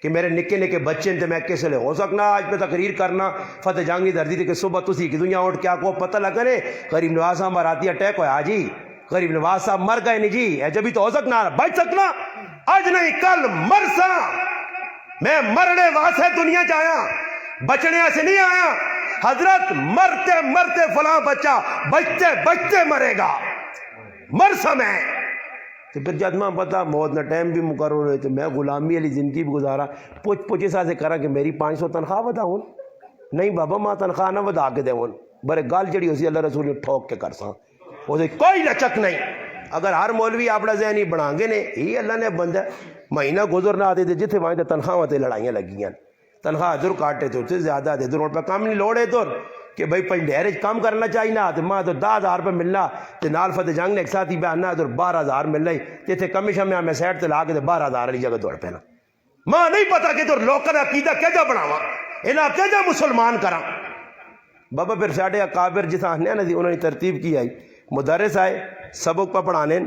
کہ میرے نکے نکے بچے تے میں کیسے لے ہو سکنا آج پہ تقریر کرنا فتح جنگ دی دردی تے کہ صبح تسی کی دنیا اٹھ کیا کو پتہ لگا نے غریب نواز صاحب مراتی اٹیک ہویا جی, غریب نواز صاحب مر گئے نہیں جی, ہے جبھی تو ہو سکنا بچ سکنا آج نہیں کل مرسا. میں مرنے واسطے دنیا چاہیا بچنے سے نہیں آیا. حضرت مرتے مرتے فلاں بچہ بچتے بچتے مرے گا مرسا میں. تو پھر جد میں پتا موت نہ ٹائم بھی مقرر ہوئے تو میں غلامی والی زندگی بھی گزارا پوچھ پوچھ ایسا سے کرا کہ میری 500 تنخواہ ودا ہوں نہیں بابا ماں تنخواہ نہ ودا کے دے ہوں برے گال جڑی اسی اللہ رسول نے ٹھوک کے کرساں اسے کوئی لچک نہیں. اگر ہر مولوی اپنا ذہنی بنا گے نے یہ اللہ نے بندہ مہینہ گزر نہ آتے تھے جتنے وہاں تنخواہ تے لڑائیاں لگی ہیں تنخواہ ادھر کاٹے تو زیادہ دے دور پہ کام نہیں لوڑے تو کہ بھائی پنڈیرے کام کرنا چاہیے نا تو ماں تو 10,000 روپے ملنا تو نال فتح جنگ نے ایک ساتھ ہی بیاننا ادھر 12,000 مل رہی تو اتنے کمیشن میں سیٹ تے لا کے 12,000 والی جگہ دوڑ پینا. ماں نہیں پتا کہ تو لوگوں کا عقیدہ کیجا بناوا انہیں کیجا مسلمان کرا. بابا پھر ساڈے اکابر جتنا آنے نا انہوں نے ترتیب کی آئی مدرس آئے سبق پہ پڑھانے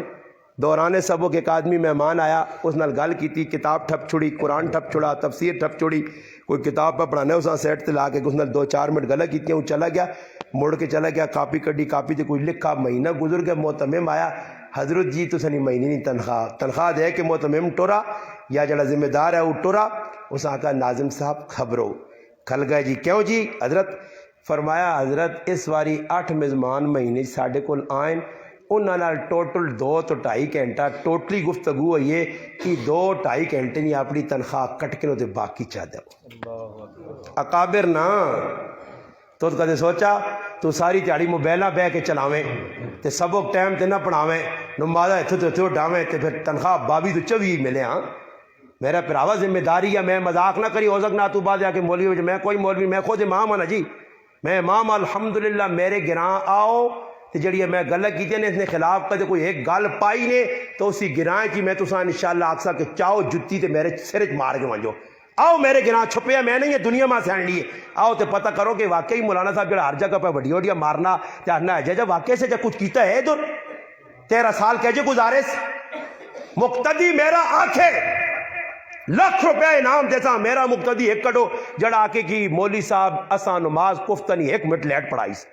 دوران سبق ایک آدمی مہمان آیا اس نال گل کی کتاب ٹھپ چھڑی قرآن ٹھپ چھڑا تفسیر ٹھپ چھڑی کوئی کتاب پہ پڑھانے اس سیٹ تے لا کے اس نال 2-4 منٹ گلا کی وہ چلا گیا مڑ کے چلا گیا کاپی کڈی کاپی تے کوئی لکھا مہینہ گزر گیا محتمم آیا حضرت جی تسیں مہینے نہیں تنخواہ دے کہ محتمم ٹورا یا جڑا ذمہ دار ہے وہ ٹورا. اس آقا ناظم صاحب خبرو کھل گئے جی کیوں جی حضرت فرمایا حضرت اس واری 8 میزبان مہینے ساڈے کول آئیں انہوں نے ٹوٹل 2 تو 2.5 گھنٹہ ٹوٹلی گفتگو ہوئی ہے کہ 2-2.5 گھنٹے نہیں اپنی تنخواہ کٹ کے تے باقی چاہ دو اکابر نا تو کدے سوچا تو ساری تیاری موبائل بہ کے چلاویں تے سبق ٹائم تے نہ پڑھاویں نمازہ اتھے تو ڈاویں تے پھر تنخواہ 22 تو 24 ملے. ہاں میرا پراوا ذمہ داری ہے میں مذاق نہ کری ہو سکنا تو بعد آ کے مولوی میں کوئی مولوی میں خود امام ہوں نا جی میں امام الحمدللہ میرے گراں آؤ تو جڑی میں گل کی نے اس نے خلاف کدے کوئی ایک گل پائی نے تو اسی گراں کی میں تساں انشاءاللہ آکسا کہ چاہو جتی تے میرے سر مار کے ونجو آؤ میرے گراں چھپیا میں نہیں ہے دنیا میں سین لیے آؤ تے پتہ کرو کہ واقعی مولانا صاحب جڑا ہر جگہ پہ وڈی وڈیا مارنا چاہنا ہے جب واقعی سے جب کچھ کیتا ہے ادھر 13 سال کہجے گزارس مقتدی میرا آنکھے لکھ روپے انعام دیتا میرا مقتدی ایک کڈو جڑا آکے کی مولی صاحب اساں نماز کفتنی 1 منٹ لیٹ پڑھائیس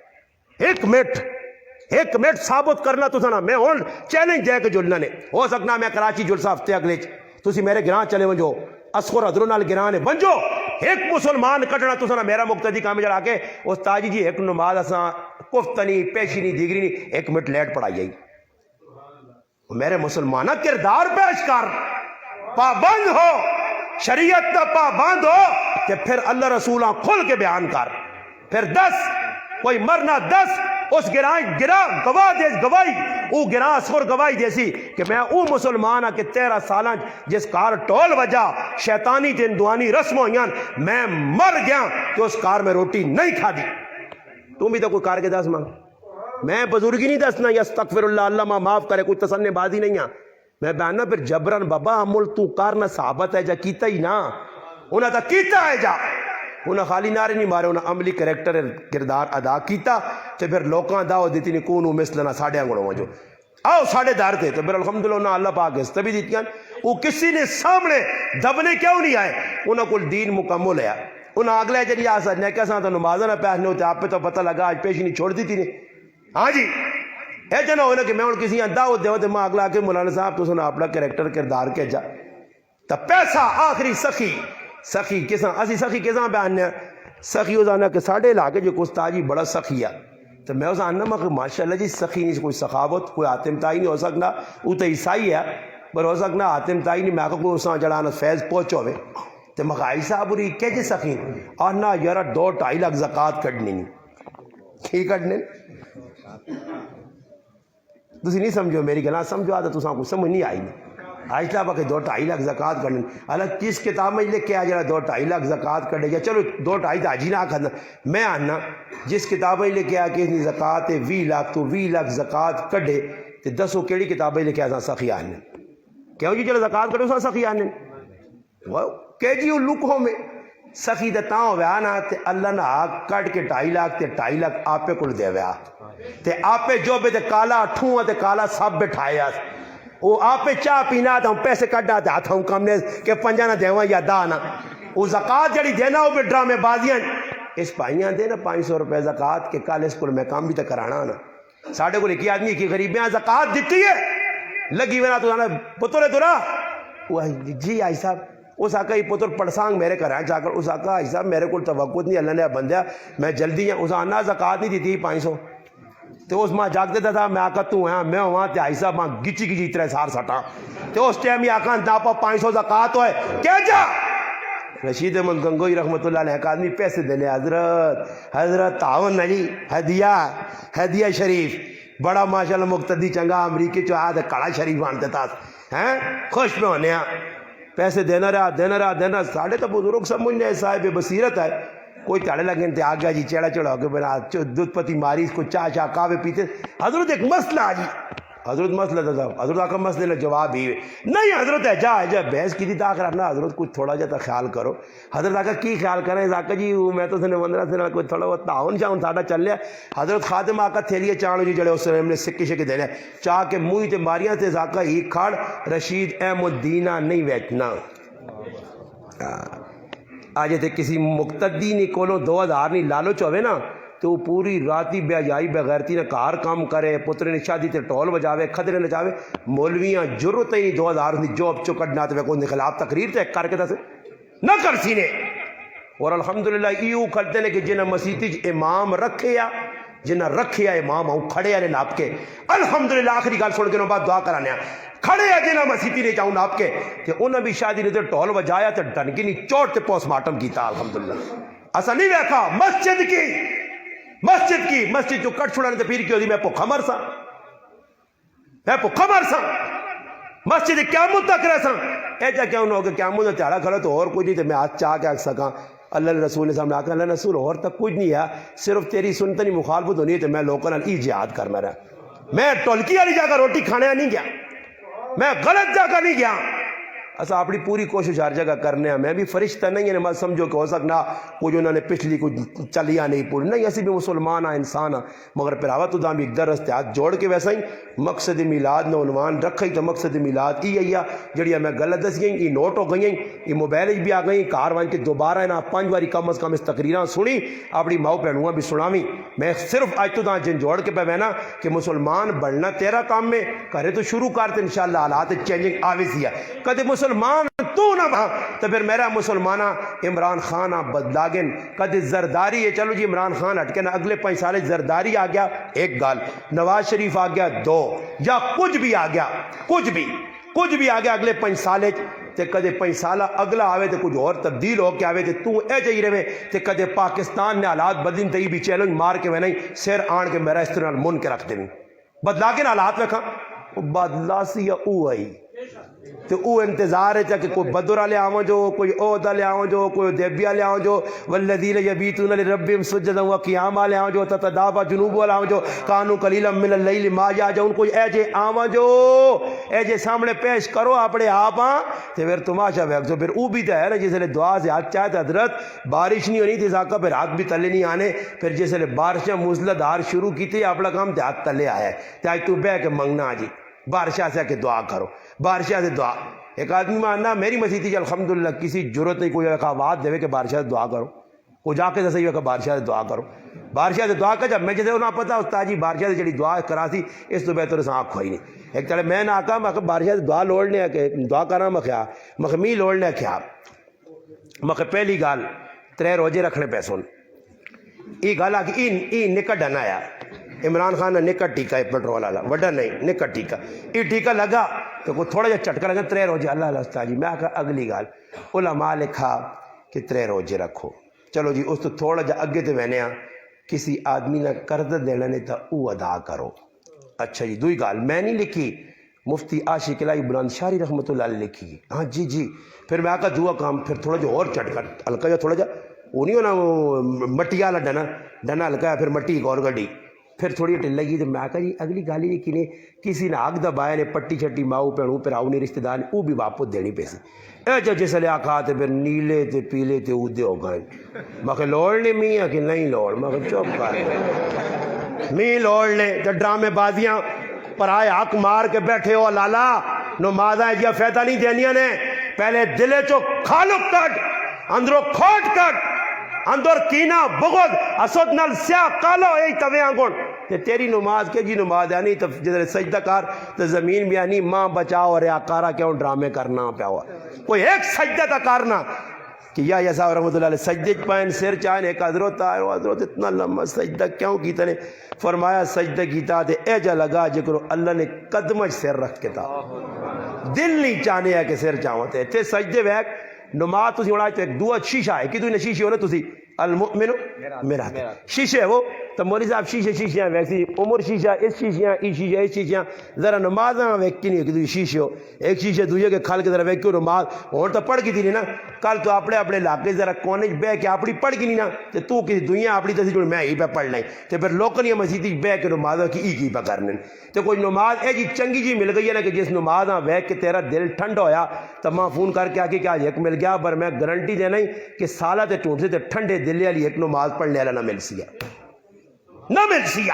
1 منٹ ثابت کرنا تو سنا میں ہون چیلنج دے کے جلنا نے ہو سکنا میں کراچی جلسہ ہفتے اگلے تسی میرے گراں چلے ونجو اسخر ادرو نال گراں نے ونجو ایک مسلمان کٹنا تو سنا میرا مقتدی کام جڑا کے استاد جی ایک نماز اساں کفتنی پیشی نہیں دیگری نہیں 1 منٹ لیٹ پڑھائی جائی. میرے مسلمانہ کردار پیش کر پابند ہو شریعت کا پابند ہو کہ پھر اللہ رسولہ کھل کے بیان کر پھر 10 کوئی مرنا 10 اس گراں گواہ دے گواہی او گراں اسخر گواہی دیسی کہ میں او مسلمان ہاں کہ 13 سالاں جس کار ٹول وجہ شیطانی دن دوانی رسم ہوئیاں میں مر گیا کہ اس کار میں روٹی نہیں کھا دی. تم بھی تو کوئی کار کے دس ماں میں بزرگی نہیں دسنا یا استغفر اللہ اللہ ماں معاف کرے کوئی تسنے بازی نہیں ہاں میں بیاننا پھر جبرن بابا عمل تو کارنا ثابت ہے جا کیتا ہی نا انہاں تا کیتا ہے جا انہاں خالی نعرے نہیں مارے انہاں عملی کریکٹر کردار ادا کیتا تو پھر لوکاں داو دیتی نہیں کونو مثلنا ساڑھے انگڑوں وجو آؤ ساڑھے دار تھے تو پھر الحمدللہ انہاں اللہ پاک ہے تبھی دیتیاں وہ کسی نے سامنے دبنے کیوں نہیں آئے انہاں کل دین مکمل ہے انہاں اگلے جنی آسا نیکہ ساں تو نمازہ نہ پیسنے ہوتے آپ پہ تو پتہ لگا آج پیشی نہیں چھوڑ دیتی نہیں. ہاں جی اے جنہ ہونا کہ میں ان کسی دعوت دے ہوتے ماں اگلا کے مولانا صاحب تو سنا اپنا کریکٹر کردار کے جا تا پیسہ آخری سخی کساں اسی سخی کساں بیاننے سخی ہو جانا کہ ساڑھے علاقے جو کستاجی بڑا سخی ہے تو میں اس آنا کہ ماشاءاللہ جی سخی نہیں کوئی سخاوت کوئی آتم تائی نہیں ہو سکنا وہ تو عیسائی ہے پر ہو سکنا آتم تائی نہیں میں کوئی اساں جڑانا فیض پہنچو ہوئے تو مغائی صاحب رہی کہ جی سخی اور نہ یارا 2-2.5 لاکھ زکاة کڑنی نہیں کی کڑنے تسی نہیں سمجھو میری گلا سمجھو آتا تو کو سمجھ نہیں آئی آج تک کہ 2-2.5 لاکھ زکاة کرنے الگ کس کتاب میں لکھ کے آ جڑا 2-2.5 لاکھ زکاة کرنے یا چلو 2-2.5 تاجی نہ کرنا میں آنا جس کتاب میں لکھ کے آ کہ اتنی زکاة 20 لاکھ تو 20 لاکھ زکاة کڑے تو 10 کیڑی کتابیں لکھ کے آسان سخی آنے کیوں جی چلو زکاة کرو سان سخی آنے کہ جی وہ لکھوں میں سخی تے تاں ہویا نا تے اللہ نے کٹ کے 2.5 لاکھ تے 2.5 لاکھ آپے کول دے ویا تے آپے جو بے تے کالا ٹھواں تے کالا سب بٹھایا وہ آپے چاہ پینا تے پیسے کڈا تے ہاتھوں کم نے کہ 5 نہ دیواں یا 10 نہ وہ زکات جڑی دینا وہ ڈرامے بازیاں اس پائیاں دے نا 500 روپے زکات کے کل اس کو میں کام بھی تے کرانا نا ساڈے کول ایک آدمی کی غریبیاں زکات دتی ہے لگی ونا تو پتر ترا وہ جی آئی صاحب اس آقا ہی پتر پڑسانگ میرے گھر جا کر اس آقا آئی صاحب میرے کو توقع نہیں اللہ نے بندیا میں جلدی ہوں اس آنا زکات نہیں دیتی 500 تو اس ماں جاگ دیتا تھا میں آقا تو ہیں میں وہاں تے آئی صاحب ماں گچی گچی اترے سار سٹا تو اس ٹائم یہ آقا ناپا 500 زکات ہوئے کیا جا رشید احمد گنگوئی رحمۃ اللہ علیہ ایک آدمی پیسے دینے حضرت تعاون نہیں ہدیہ شریف بڑا ماشاءاللہ مقتدی چنگا امریکی چو آدھے کڑا شریف آنتے تھا خوش پہ ہونے پیسے دینا رہا ساڑھے تو بزرگ سمجھنے صاحب بصیرت ہے کوئی تاڑے لگے تے آگیا جی چیڑا چڑھا کے بنا دودھ پتی ماری اس کو چاہ کعوے پیتے حضرت ایک مسئلہ آجی حضرت مسئلہ تھا صاحب حضرت آقا مسئلے نے جواب ہی نہیں حضرت ہے جا بحث کی تھی تاخر اپنا حضرت کچھ تھوڑا جاتا خیال کرو حضرت آقا کی خیال کریں آقا جی میں تو سنے 15 سنے کوئی تھوڑا بہت تعاون چاہوں ساڑا چل لیا حضرت خادم آقا تھیلیے چاڑو جی جڑے اس نے ہم نے سکے شکے دینے چاہ کے موئی تے ماریاں تے آقا ہی کھاڑ رشید احمد دینا نہیں بیٹھنا آج تے کسی مقتدی نہیں کولو 2000 نہیں لالو چوے نا تو پوری راتی بے جائی بغیرتی نے کار کام کرے پتر نے شادی تے ٹول بجاوے خدرے نچاوے مولویاں جرت ہی 2000 نہیں جوب چکڑنا تے کوئی خلاف تقریر تے کر کے دس نہ کر سینے اور الحمدللہ ایو کھلتے نے کہ جنہ مسیطی امام رکھے یا جنہ رکھے یا امام آؤں کھڑے یا نے ناپ کے الحمدللہ آخری گال سن کے بعد دعا کرانے کھڑے یا جنہ مسیطی نے چاہوں ناپ کے کہ انہوں بھی شادی نے تے ٹول بجایا تے ڈنگی نہیں چوٹ تے پوسٹ مارٹم کیتا الحمدللہ ایسا نہیں دیکھا مسجد جو کٹ چھڑانے تے پھر کی ہوتی میں پکھا مرسا مسجد قیامت تک رہسا ایجا کیا انہوں کہ قیامت نے تیارا کھڑا تو اور کچھ نہیں تو میں آج چاہ کے آگ سکا اللہ نے رسول نے سامنے آکا اللہ رسول اور تک کچھ نہیں ہے صرف تیری سنتنی مخالفت ہونی ہے تو میں لوکن ای جہاد کرنا رہا میں ٹولکی والی جگہ روٹی کھانے نہیں گیا میں غلط جگہ نہیں گیا ایسا اپنی پوری کوشش ہر جگہ کرنے ہیں میں بھی فرشتہ نہیں ہے میں سمجھو کہ ہو سکنا کچھ انہوں نے پچھلی کچھ چلیا نہیں پوری نہیں ایسی بھی مسلمان ہیں انسان ہیں مگر پھر آوت ادام ایک در استعاد جوڑ کے ویسا ہی مقصد میلاد نے عنوان رکھا ہی تو مقصد میلاد کی ہے جڑی میں غلط دس گئی یہ نوٹ ہو گئی یہ موبائل بھی آ گئی کار وان کے دوبارہ نا 5 باری کم از کم اس تقریراں سنی اپنی ماؤ پہنوں بھی سناویں میں صرف آج تو داں جن جوڑ کے پہ بہنا کہ مسلمان بڑھنا تیرا کام میں کرے تو شروع کرتے انشاءاللہ حالات چینجنگ آویز ہے کدے مسلمان تو نہ بہا تو پھر میرا مسلمانہ عمران خان بدلاگن کدے زرداری ہے چلو جی عمران خان ہٹ کے نا اگلے 5 سال زرداری آ گیا ایک گال نواز شریف آ گیا 2 یا کچھ بھی آ گیا کچھ بھی آ گیا اگلے 5 سال تے کدے 5 سالہ اگلا آوے تے کچھ اور تبدیل ہو کے آوے تے تو اے جائی رہے تے کدے پاکستان نے حالات بدلن تے بھی چیلنج مار کے میں نہیں سیر آن کے میرا اس طرح من کے رکھ دیں بدلاگن حالات میں کھاں بدلا سی یا او آئی تو او انتظار ہے کہ کوئی بدرہ لے آؤں جو کوئی عہدہ لے آؤں جو کوئی دیبیہ لے آؤں جو والذین یبیتون لربہم سجدا و قیاما لے آؤں جو تتدافع جنوب لے آؤں جو کانوا قلیلا من اللیل ما یہجعون کوئی اے جے آؤں جو اے جے سامنے پیش کرو اپنے آپ تو پھر تماشا ویک جو پھر او بھی تو ہے نا جس لئے دعا سے حق چاہتے حضرت بارش نہیں ہونی تھی ذاکہ پھر ہاتھ بھی تلے نہیں آنے پھر جس لئے بارشیں موسلادھار شروع کی تھی اپنا کام تے ہاتھ تلے آیا ہے تے آج تو بے کے منگنا جی بارشاہ سے کہ دعا کرو بارشاہ سے دعا ایک آدمی ماننا میری مسیحی الحمدللہ کسی ضرورت نہیں کوئی آواز دے کہ بارشاہ سے دعا کرو وہ جا کے صحیح ہے کہ بارشاہ سے دعا کرو بارشاہ سے دعا کر جب میں جیسے انہیں پتا استاد جی بارشاہ سے جڑی دعا کرا سی اس تو بہتر سے آنکھ کھوئی نہیں ایک طرح میں نہ آکا میں بارشاہ سے دعا لوڑنے کہ دعا کرنا میں کیا مخمی لوڑنے کیا مخ پہلی گال 3 روزے رکھنے پیسوں یہ گال آ کہ این نکٹ ڈنا آیا عمران خان نے نکٹ ٹیکا ہے پیٹرول والا وڈا نہیں نکٹ ٹیکا یہ ٹیکا لگا تو کوئی تھوڑا جا چٹکا لگا 3 روزے اللہ استاد جی میں آکا اگلی گال علماء لکھا کہ 3 روزے رکھو چلو جی اس تو تھوڑا جا اگے تو میں نے کسی آدمی نے قرض دینا نہیں تھا وہ ادا کرو اچھا جی دوئی گال میں نہیں لکھی مفتی عاشق الہی بلند شاہری رحمۃ اللہ علیہ لکھی ہاں جی پھر میں آکا دعا کام پھر تھوڑا جو اور چٹکا ہلکا جا تھوڑا جا وہ نہیں ہونا مٹی والا ڈنا ہلکا ہے پھر مٹی ایک اور گڈی پھر تھوڑی ٹل لگی تو میں کہا جی اگلی گل یہ کہ کسی نے آگ دبایا نے پٹی چھٹی ماؤ بھینوں پراؤ نے رشتے دار نے وہ بھی واپس دینی پی سی اے جو جس لے آخا تو پھر نیلے تے پیلے تے اودے ہو گئے میں کہ لوڑ نے میاں کہ نہیں لوڑ میں کہ چپ کر می لوڑ لے تو ڈرامے بازیاں پرائے حق مار کے بیٹھے ہو لالا نمازاں جیا فائدہ نہیں دینیاں نے پہلے دلے چو خالق کٹ اندروں کھوٹ کٹ اندر کینہ بغض اسد نال سیاہ کالو ای توے آنگون تے تیری نماز کے جی نماز ہے نہیں تو جدھر سجدہ کار تو زمین بھی آنی ماں بچاؤ ریاکارہ کیوں ڈرامے کرنا پیا ہوا کوئی ایک سجدہ تا کرنا کہ یا یسا رحمۃ اللہ علیہ سجدے پائن سر چاہن ایک حضرت آئے حضرت اتنا لمبا سجدہ کیوں کیتا نے فرمایا سجدہ کیتا تے اے جا لگا جکرو اللہ نے قدمج سر رکھ کے تا دل نہیں چاہنے ہے کہ سر چاہتے تے سجدے ویک نماز تسی ہونا تو ایک دعا شیشہ ہے کہ تو انہیں شیشے ہونا تسی المؤمن میرا شیشے وہ تو مولی صاحب شیشے ہیں ویسی عمر شیشہ اس شیشیاں اس شیشہ اس شیشیاں ذرا نماز ہیں ویکی نہیں کہ شیشے ہو ایک شیشے دوسرے کے کھال کے ذرا ویکیو نماز اور تو پڑھ کی تھی نہیں نا کل تو اپنے اپنے علاقے ذرا کونے بہ کے اپنی پڑھ کی نہیں نا تو کسی دنیا اپنی تسی جو میں ہی پہ پڑھ لیں تو پھر لوکل یہ مسیحی بہ کے نماز کی ای کی پہ کرنے تو کوئی نماز ہے جی چنگی جی مل گئی ہے نا کہ جس نماز ہاں ویک کے تیرا دل ٹھنڈ ہویا تو ماں فون کر کے آکے کہ آج ایک مل گیا پر میں گارنٹی دینا ہی کہ سالہ تے ٹونٹ سے تے ٹھنڈے دل والی ایک نماز پڑھنے والا نہ مل سیا نہ مل سیا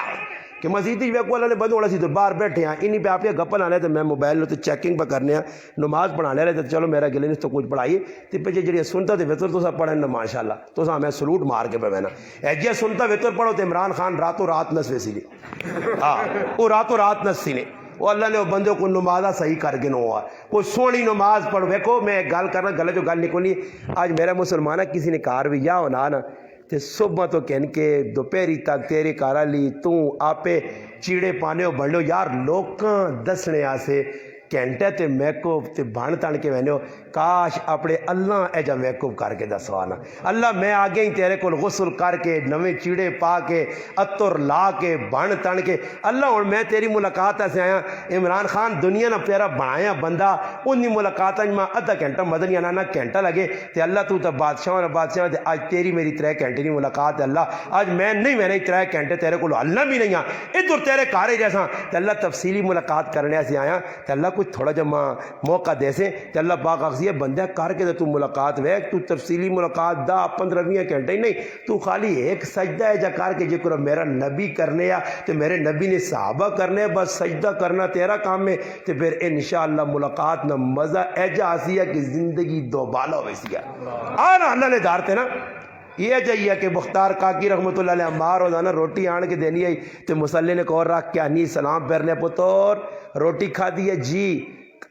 کہ مسیحی ویک والا نے بند ہونا سی تو باہر بیٹھے ہیں انہیں پہ آپ کے گپل آنے تو میں موبائل تو چیکنگ پہ کرنے ہیں نماز پڑھانے رہے تو چلو میرا گلے نہیں تو کچھ پڑھائیے تو پہ جی سنتا تو وطر تو سب پڑھیں نا ماشاء اللہ تو سا میں سلوٹ مار کے پہ بہنا ایجیا سنتا وطر پڑھو تو عمران خان راتوں رات نس ویسی نے ہاں وہ راتوں رات نس سی نے وہ اللہ نے وہ بندے کو نمازہ صحیح کر کے نہ ہوا کوئی سونی نماز پڑھ ویکو میں گل کرنا غلط جو گل نکلنی آج میرا مسلمانہ کسی نے کار بھی یا ہونا نا تے صبح تو کہن کے دوپہری تک تیرے کارا لی تو آپے چیڑے پانے ہو بڑھ لو یار لوکاں دسنے آسے گھنٹے تے میکوپ تے بھان تان کے وینے ہو کاش اپنے اللہ ایجا میکوپ کر کے دسوانا اللہ میں آگے ہی تیرے کو غسل کر کے نویں چیڑے پا کے اتر لا کے بھان تان کے اللہ اور میں تیری ملاقات سے آیا عمران خان دنیا نہ پیرا بنایا بندہ انہی ملاقات میں ادھا گھنٹہ مدنی آنا گھنٹہ لگے تے اللہ تو بادشاہ تے آج تیری میری 3 گھنٹے نہیں ملاقات ہے اللہ آج میں نہیں 3 گھنٹے تیرے کو اللہ بھی نہیں ادھر تیرے کارے جیسا تے اللہ تفصیلی ملاقات کرنے سے آیا تے اللہ کچھ تھوڑا جمع موقع دے سے تے اللہ پاک اغزیہ بندہ کر کے تو ملاقات ویک تو تفصیلی ملاقات 10-15 گھنٹے ہی نہیں تو خالی ایک سجدہ ہے جا کر کے جکر میرا نبی کرنے یا تو میرے نبی نے صحابہ کرنے بس سجدہ کرنا تیرا کام میں تو پھر انشاءاللہ ملاقات نہ مزہ ایجا آسی ہے کہ زندگی دوبالا ویسی ہے آنا اللہ نے دارتے نا یہ جائیے کہ مختار کاکی رحمت اللہ علیہ مار روزانہ روٹی آن کے دینی ہے تو مسلح نے کہو رکھ کے آنی سلام پھرنے پتر روٹی کھا دی ہے جی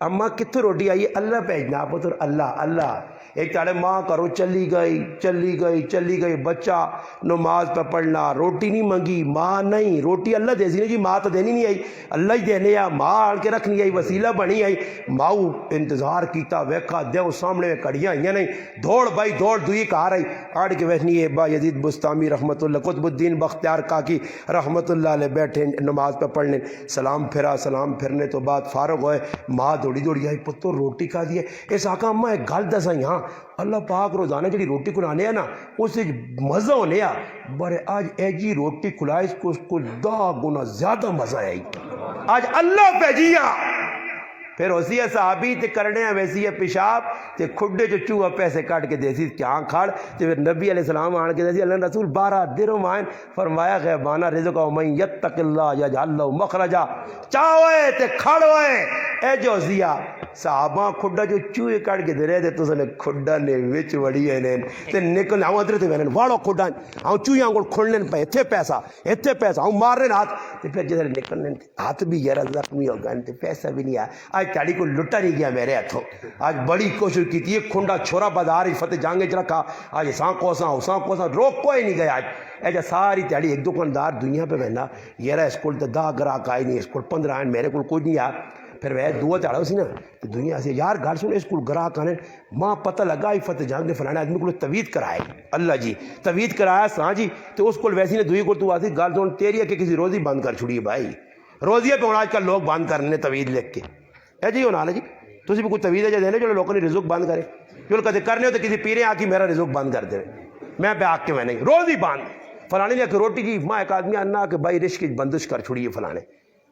اماں کتھو روٹی آئی اللہ بھیجنا پتر اللہ ایک تاڑے ماں کرو چلی گئی بچہ نماز پہ پڑھنا روٹی نہیں منگی ماں نہیں روٹی اللہ دے سی نہیں جی ماں تو دینی نہیں آئی اللہ ہی دینے آ ماں آن کے رکھنی آئی وسیلہ بنی آئی ماؤ انتظار کیتا ویکھا دیو سامنے میں کڑیاں آئیاں نہیں دوڑ بھائی دوڑ دوئی کار آئی آڑ کے ویسنی ہے با یزید بستامی رحمت اللہ قطب الدین بختیار کاکی رحمت اللہ علیہ بیٹھے نماز پہ پڑھنے سلام پھرنے تو بعد فارغ ہوئے ماں دوڑی آئی پتر روٹی کھا دی ہے اس آقا اماں ایک گل دسا یہاں اللہ پاک روزانہ جڑی روٹی کھلانے ہیں نا اس مزہ ہونے آ بڑے آج ایجی روٹی کھلائے اس کو 10 گنا زیادہ مزہ آئی آج اللہ پیجیا پھر اسی ہے صحابی تے کرنے ہیں ویسی ہے پیشاب تے کھڈے جو چوہا پیسے کاٹ کے دیسی کیا کھاڑ تے پھر نبی علیہ السلام آن کے دیسی اللہ رسول 12 درہم آئیں فرمایا غیبانہ رزق ومن یتق اللہ یجعل لہ مخرجا چاہوئے تے کھڑوئے اے جو زیا صحابہ کھڈا جو چوہے کاٹ کے دے رہے تھے تو سنے کھڈا نے وچ وڑی ہے نین تے نکل آؤں ادھر تے وینن واڑو کھڈا آؤں چوہے آنگل کھڑنے پہ اتھے پیسہ آؤں مارنے ہاتھ تے پھر جدھر نکلنے ہاتھ بھی یرا زخمی ہو گئے تے پیسہ بھی نہیں آیا آج تاڑی کو لٹا نہیں گیا میرے ہاتھوں آج بڑی کوشش کی تھی کھنڈا چھوڑا بازار فتح جانگے چ رکھا آج اساں کوساں روک کوئی نہیں گیا آج ایجا ساری تیاری ایک دکاندار دنیا پہ بہنا یہ رہا اسکول تے 10 گراہک آئی نہیں اسکول 15 آئیں میرے کو کچھ نہیں آیا پھر وہ دعا چاڑا سی نا تو دنیا سے یار گھر سنے اسکول گراہک آنے ماں پتہ لگا ہی فتح جانگ نے فلانے آدمی کو توید کرائے اللہ جی توید کرایا ساں جی تو اس کو ویسی نے دوئی کو تو آتی گال تو تیری ہے کہ کسی روزی بند کر چھڑی ہے بھائی روزیہ پہ آج کل لوگ بند کرنے توید لکھ کے ہے جی ہونا جی تسی بھی کوئی توید ہے جا دینے جو لوگوں نے رزق بند کرے جو کہتے کرنے ہو تو کسی پیرے آ کے میرا رزق بند کر دے میں پہ آ کے میں نہیں روزی بند فلانے نے کہ روٹی جی ماں ایک آدمی آنا کہ بھائی رشک بندش کر چھڑی فلانے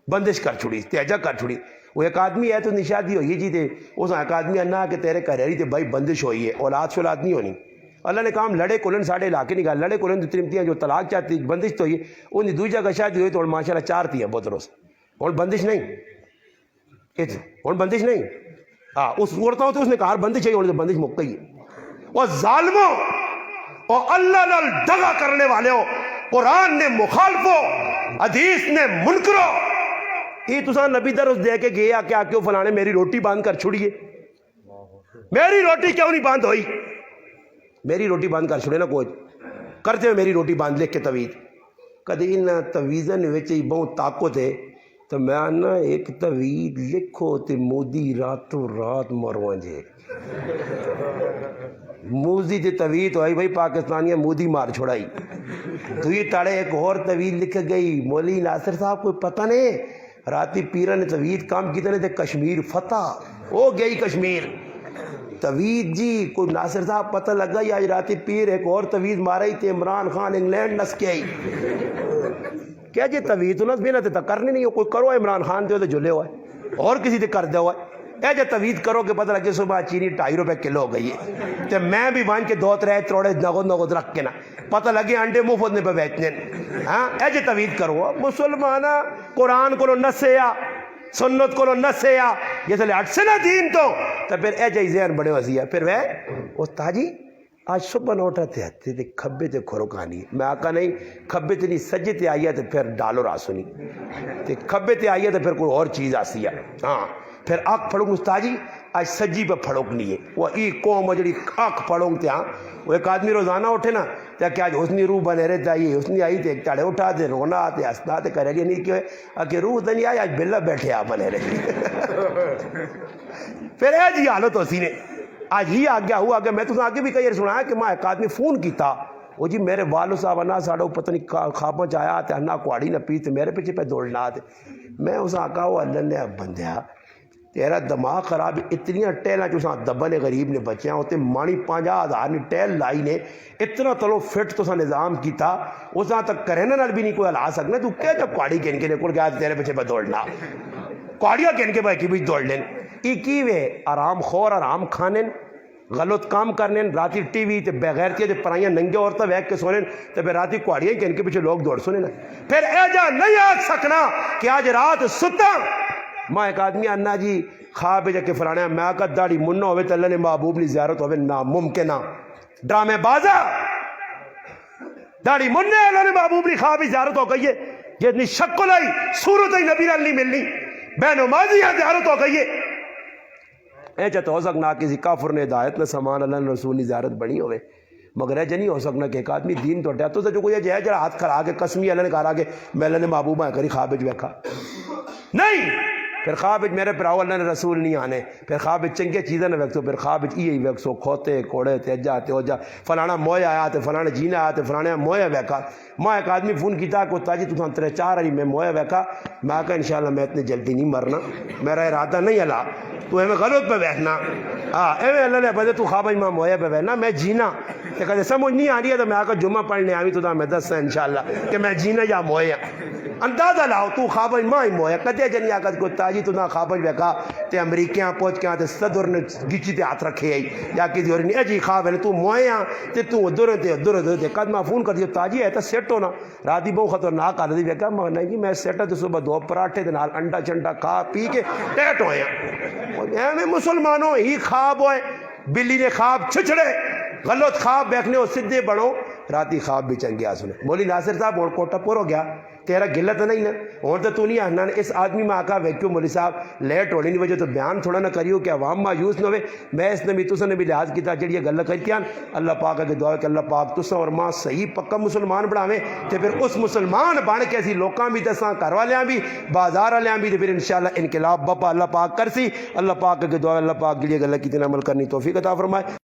بندش کر چھڑی تیجا کر چھڑی وہ ایک آدمی ہے تو نشادی ہوئی جی تے اس ایک آدمی آنا کہ تیرے گھریری تے بھائی بندش ہوئی ہے اولاد شولاد نہیں ہونی اللہ نے کام لڑے کلن ساڑھے علاقے نکال لڑے کلن ترمتیاں جو طلاق چاہتی بندش تو ہوئی ان دی دوئی جگہ شادی ہوئی تو اور ماشاءاللہ 4 تھی ہیں بہت روز اور بندش نہیں اور بندش نہیں اس عورتوں تو اس نے کہا بندش ہے اور بندش مک گئی ہے وہ ظالموں اور اللہ نال دغا کرنے والے ہو قرآن نے مخالفو حدیث نے منکرو یہ تساں نبی درس دے کے گیا کیا کیوں فلانے میری روٹی باندھ کر چھڑیے میری روٹی کیوں نہیں باندھ ہوئی میری روٹی باندھ کر چھڑے نا کوئی کرتے ہوئے میری روٹی باندھ لکھ کے توید کدی ان تویزن وچ بہت طاقت ہے تو میں نا ایک توید لکھو تے مودی راتوں رات مروان جے موزی تے توید ہوئی بھائی پاکستانیہ مودی مار چھوڑائی دوئی تاڑے ایک اور توید لکھ گئی مولی ناصر صاحب کوئی پتہ نہیں راتی پیرہ نے توید کام کیتے نے تے کشمیر فتح ہو گئی کشمیر توید جی کوئی ناصر صاحب پتہ لگ گئی آج راتی پیر ایک اور توید مارائی تے عمران خان انگلینڈ نس کے آئی کیا جی توید تو نس بھی نہ تے کرنی نہیں ہو کوئی کرو عمران خان تے جلے ہوا ہے اور کسی تے کر دے ہوا ہے اے جے توید کرو کہ پتہ لگے صبح چینی 2.5 روپے کلو ہو گئی ہے تے میں بھی وہاں کے 2-3 تروڑے نگود رکھ کے نا پتہ لگے انڈے مفت نے پہ بیچنے ہاں اے جے توید کرو مسلمانہ قرآن کو نسیا سنت کو نسیا جیسے لے 8 سے نہ دین تو پھر اے جے ذہن بڑے وزی ہے پھر وہ استاجی آج صبح نوٹا تے ہتے تے کھبے تے کھروکانی ہے میں آقا نہیں کھبے تے نہیں سجے تے آئی ہے تے پھر ڈالو راسونی تے کھبے تے آئی ہے تے پھر کوئی اور چیز آسی ہے ہاں پھر آنکھ پھڑوں استاجی آج سجی پہ پھڑوک نہیں ہے وہ ای قوم جڑی آنکھ پھڑوں تے ہاں وہ ایک آدمی روزانہ اٹھے نا تے کہ آج حسنی روح بنے رہے چاہیے حسنی آئی تے ایک چاڑے اٹھا تے رونا آتے ہستا تے کرے لیا نہیں کیوں ہے کہ روح دنیا آئی آج بلہ بیٹھے آپ بنے رہے پھر اے جی حالت ہو سی نے آج ہی آگیا ہوا کہ میں تو آگے بھی کئی سنا ہے کہ میں ایک آدمی فون کیتا وہ جی میرے والو صاحب انا ساڑھو پتہ نہیں خوابوں چایا تے انا کوڑی نہ پیتے میرے پیچھے پہ دوڑنا آتے میں اس آقا وہ اللہ نے بندیا تیرا دماغ خراب اتنی ٹیلیں جو دبن غریب نے بچیاں ہوتے مانی 50,000 نے ٹیل لائی نے اتنا تلو فٹ تو نظام کیتا اس تک کرنے نال بھی نہیں کوئی ہلا سکنا تو کیا جب کوڑی کہن کے نکل گیا تیرے پیچھے پہ دوڑنا کوڑیاں کہن کے بھائی کی بھی دوڑ لیں ایکی وے آرام خور آرام کھانیں غلط کام کرنے راتی ٹی وی تے بغیرتی تے پرائیاں ننگے عورتیں ویک کے سونے تے پھر راتی کوڑیاں کہن کے پیچھے لوگ دوڑ سنے نا پھر ایجا نہیں آ سکنا کہ آج رات ستا ماں ایک آدمی آنا جی خواب جا کے فلانے میں آقا داڑی منہ ہوئے تو اللہ نے محبوب لی زیارت ہوئے ناممکنہ ڈرامے بازا داڑی منہ اللہ نے محبوب لی خواب زیارت ہو گئی ہے یہ اتنی شکل آئی صورت ہی نبی نہیں ملنی بے نمازی ہے زیارت ہو گئی ہے اے چاہتا ہو سکنا کسی کافر نے ہدایت نہ سامان اللہ نے رسول نے زیارت بڑی ہوئے مگر ایجا نہیں ہو سکنا کہ ایک آدمی دین تو ڈیتو سے جو کوئی ہے جڑا ہاتھ کھڑا کے قسمی اللہ نے کہا کہ میں اللہ نے محبوب آئے کری خواب جو بیکھا نہیں پھر خواب میرے پراؤ اللہ نے رسول نہیں آنے پھر خواب چنگے چیزیں نہ ویکسو پھر خواب یہی ویکسو کھوتے کوڑے تیجا تیوجا فلانا مویا آیا تے فلانا جینا آیا تے فلانا مویا ویکا ماں ایک آدمی فون کیتا کہ تاجی تو 3-4 آئی میں مویا ویکا میں کہا انشاءاللہ میں اتنے جلدی نہیں مرنا میرا ارادہ نہیں اللہ تو ہمیں غلط پہ بیٹھنا ایویں اللہ نے بندے تو خواب ماں مویا پہ بیٹھنا میں جینا کہ کہتے سمجھ نہیں آ رہی ہے تو میں آ کر جمعہ پڑھنے آئی تو میں دس ہے انشاءاللہ کہ میں جینا یا مویا اندازہ لاؤ تو خواب ماں ہی مویا کدے جنی آکت کو تاجی تو نہ خواب ویکا تے امریکیاں پہنچ کے آتے صدر نے گچی تے ہاتھ رکھے آئی یا کسی اور نہیں جی خواب ہے تو مویا تے تو ادھر تے قدمہ فون کر دیا تاجی ہے تو سیٹ ہونا راتی بہت خطرناک آ رہی ویکا میں نہیں جی میں سیٹ ہے تو صبح 2 پراٹھے دے نال انڈا چنڈا کھا پی کے ٹیٹ ہوئے میں مسلمانوں ہی خواب ہوئے بلی نے خواب چھچڑے غلط خواب بیکھنے ہو سدھے بڑھو راتی خواب بھی چنگے آ سنے مولی ناصر صاحب اور کوٹا پور ہو گیا تیرا گلت نہیں نا اور تو نہیں آنا اس آدمی میں آقا ویکیو مولی صاحب لیٹ ہونے کی وجہ تو بیان تھوڑا نہ کریو کہ عوام مایوس نہ ہوئے میں اس نے بھی تسا نے بھی لحاظ کیتا جڑی یہ گل کرتی ہیں اللہ پاک کے دعا کہ اللہ پاک تسا اور ماں صحیح پکا مسلمان بناویں تے پھر اس مسلمان بن کے اسی لوکاں بھی دساں گھر والیاں بھی بازار والیاں بھی تے پھر انشاءاللہ انقلاب بپا اللہ پاک کرسی اللہ پاک کے دعا اللہ پاک جڑی گل کیتی عمل کرنی توفیق عطا فرمائے